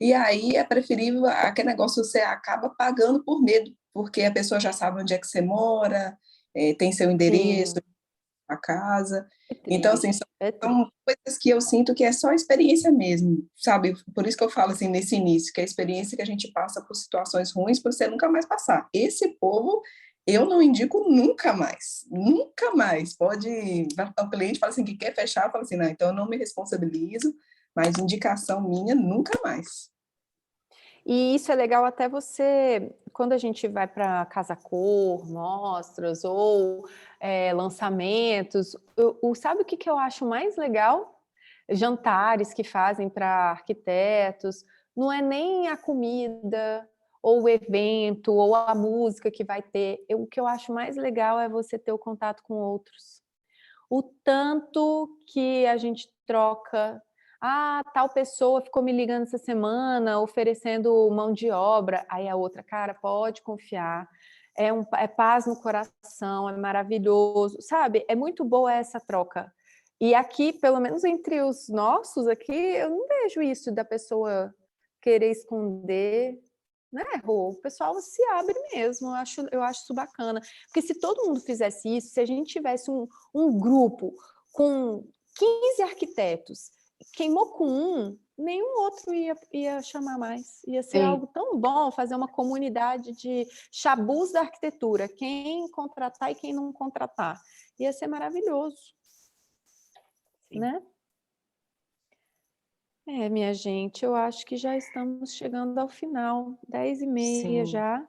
E aí é preferível aquele negócio, você acaba pagando por medo, porque a pessoa já sabe onde é que você mora, tem seu endereço, Sim. a casa. É Então, assim, triste, é triste. são coisas que eu sinto que é só experiência mesmo, sabe? Por isso que eu falo assim nesse início, que é a experiência que a gente passa por situações ruins para você nunca mais passar. Esse povo, eu não indico nunca mais. Nunca mais. Pode... O cliente fala assim que quer fechar, fala assim, não, então eu não me responsabilizo, mas indicação minha, nunca mais. E isso é legal até você, quando a gente vai para Casa Cor, mostras ou lançamentos, sabe o que eu acho mais legal? Jantares que fazem para arquitetos, não é nem a comida, ou o evento, ou a música que vai ter. O que eu acho mais legal é você ter o contato com outros. O tanto que a gente troca. Tal pessoa ficou me ligando essa semana, oferecendo mão de obra. Aí a outra, cara, pode confiar. É paz no coração, é maravilhoso, sabe? É muito boa essa troca. E aqui, pelo menos entre os nossos aqui, eu não vejo isso da pessoa querer esconder, né, Rô? O pessoal se abre mesmo, eu acho isso bacana. Porque se todo mundo fizesse isso, se a gente tivesse um grupo com 15 arquitetos, queimou com um, nenhum outro ia chamar mais. Ia ser algo tão bom fazer uma comunidade de chabus da arquitetura, quem contratar e quem não contratar. Ia ser maravilhoso. Sim. Né? Minha gente, eu acho que já estamos chegando ao final, 10h30 já.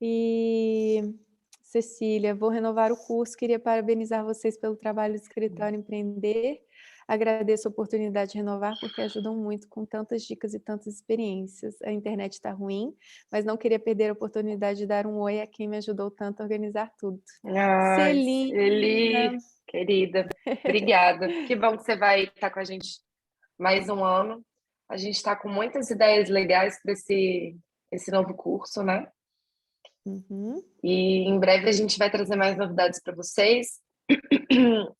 E, Cecília, vou renovar o curso, queria parabenizar vocês pelo trabalho do Escritório Empreender. Agradeço a oportunidade de renovar, porque ajudam muito com tantas dicas e tantas experiências. A internet está ruim, mas não queria perder a oportunidade de dar um oi a quem me ajudou tanto a organizar tudo. Celi, querida, obrigada. Que bom que você vai estar com a gente mais um ano. A gente está com muitas ideias legais para esse novo curso, né? Uhum. E em breve a gente vai trazer mais novidades para vocês,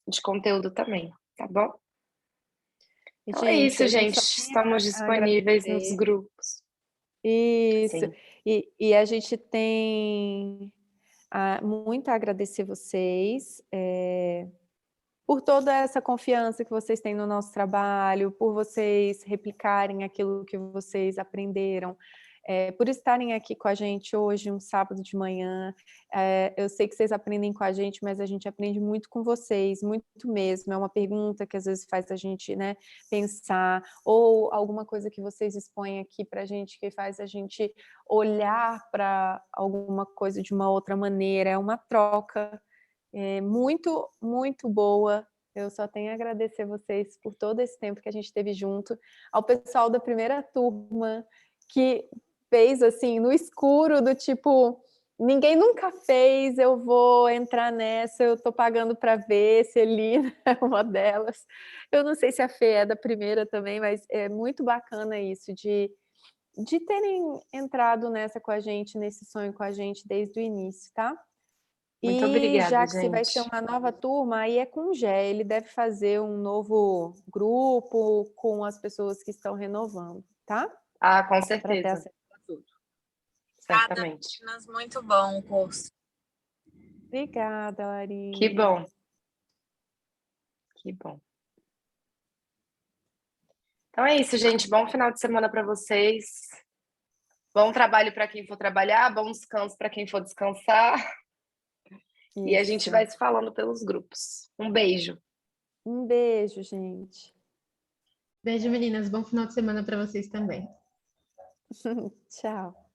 de conteúdo também, tá bom? Então é isso, gente. Estamos disponíveis nos grupos. Isso. E a gente tem muito a agradecer vocês por toda essa confiança que vocês têm no nosso trabalho, por vocês replicarem aquilo que vocês aprenderam, por estarem aqui com a gente hoje, um sábado de manhã. Eu sei que vocês aprendem com a gente, mas a gente aprende muito com vocês, muito mesmo. É uma pergunta que às vezes faz a gente, né, pensar, ou alguma coisa que vocês expõem aqui para a gente, que faz a gente olhar para alguma coisa de uma outra maneira. É uma troca. muito, muito boa. Eu só tenho a agradecer vocês por todo esse tempo que a gente esteve junto. Ao pessoal da primeira turma, que fez assim, no escuro, do tipo, ninguém nunca fez, eu vou entrar nessa, eu tô pagando para ver, se Celina é uma delas. Eu não sei se a Fê é da primeira também, mas é muito bacana isso, de terem entrado nessa com a gente, nesse sonho com a gente desde o início, tá? Muito E obrigada, já que se vai ser gente. uma nova turma, aí é com o Gé, ele deve fazer um novo grupo com as pessoas que estão renovando, tá? Ah, com Para ter certeza. acesso a tudo. Certamente. Meninas, muito bom o curso. Obrigada, Larissa. Que bom. Que bom. Então é isso, gente. Bom final de semana para vocês. Bom trabalho para quem for trabalhar, bom descanso para quem for descansar. E a gente Isso. vai se falando pelos grupos. Um beijo. Um beijo, gente. Beijo, meninas. Bom final de semana para vocês também. Tchau.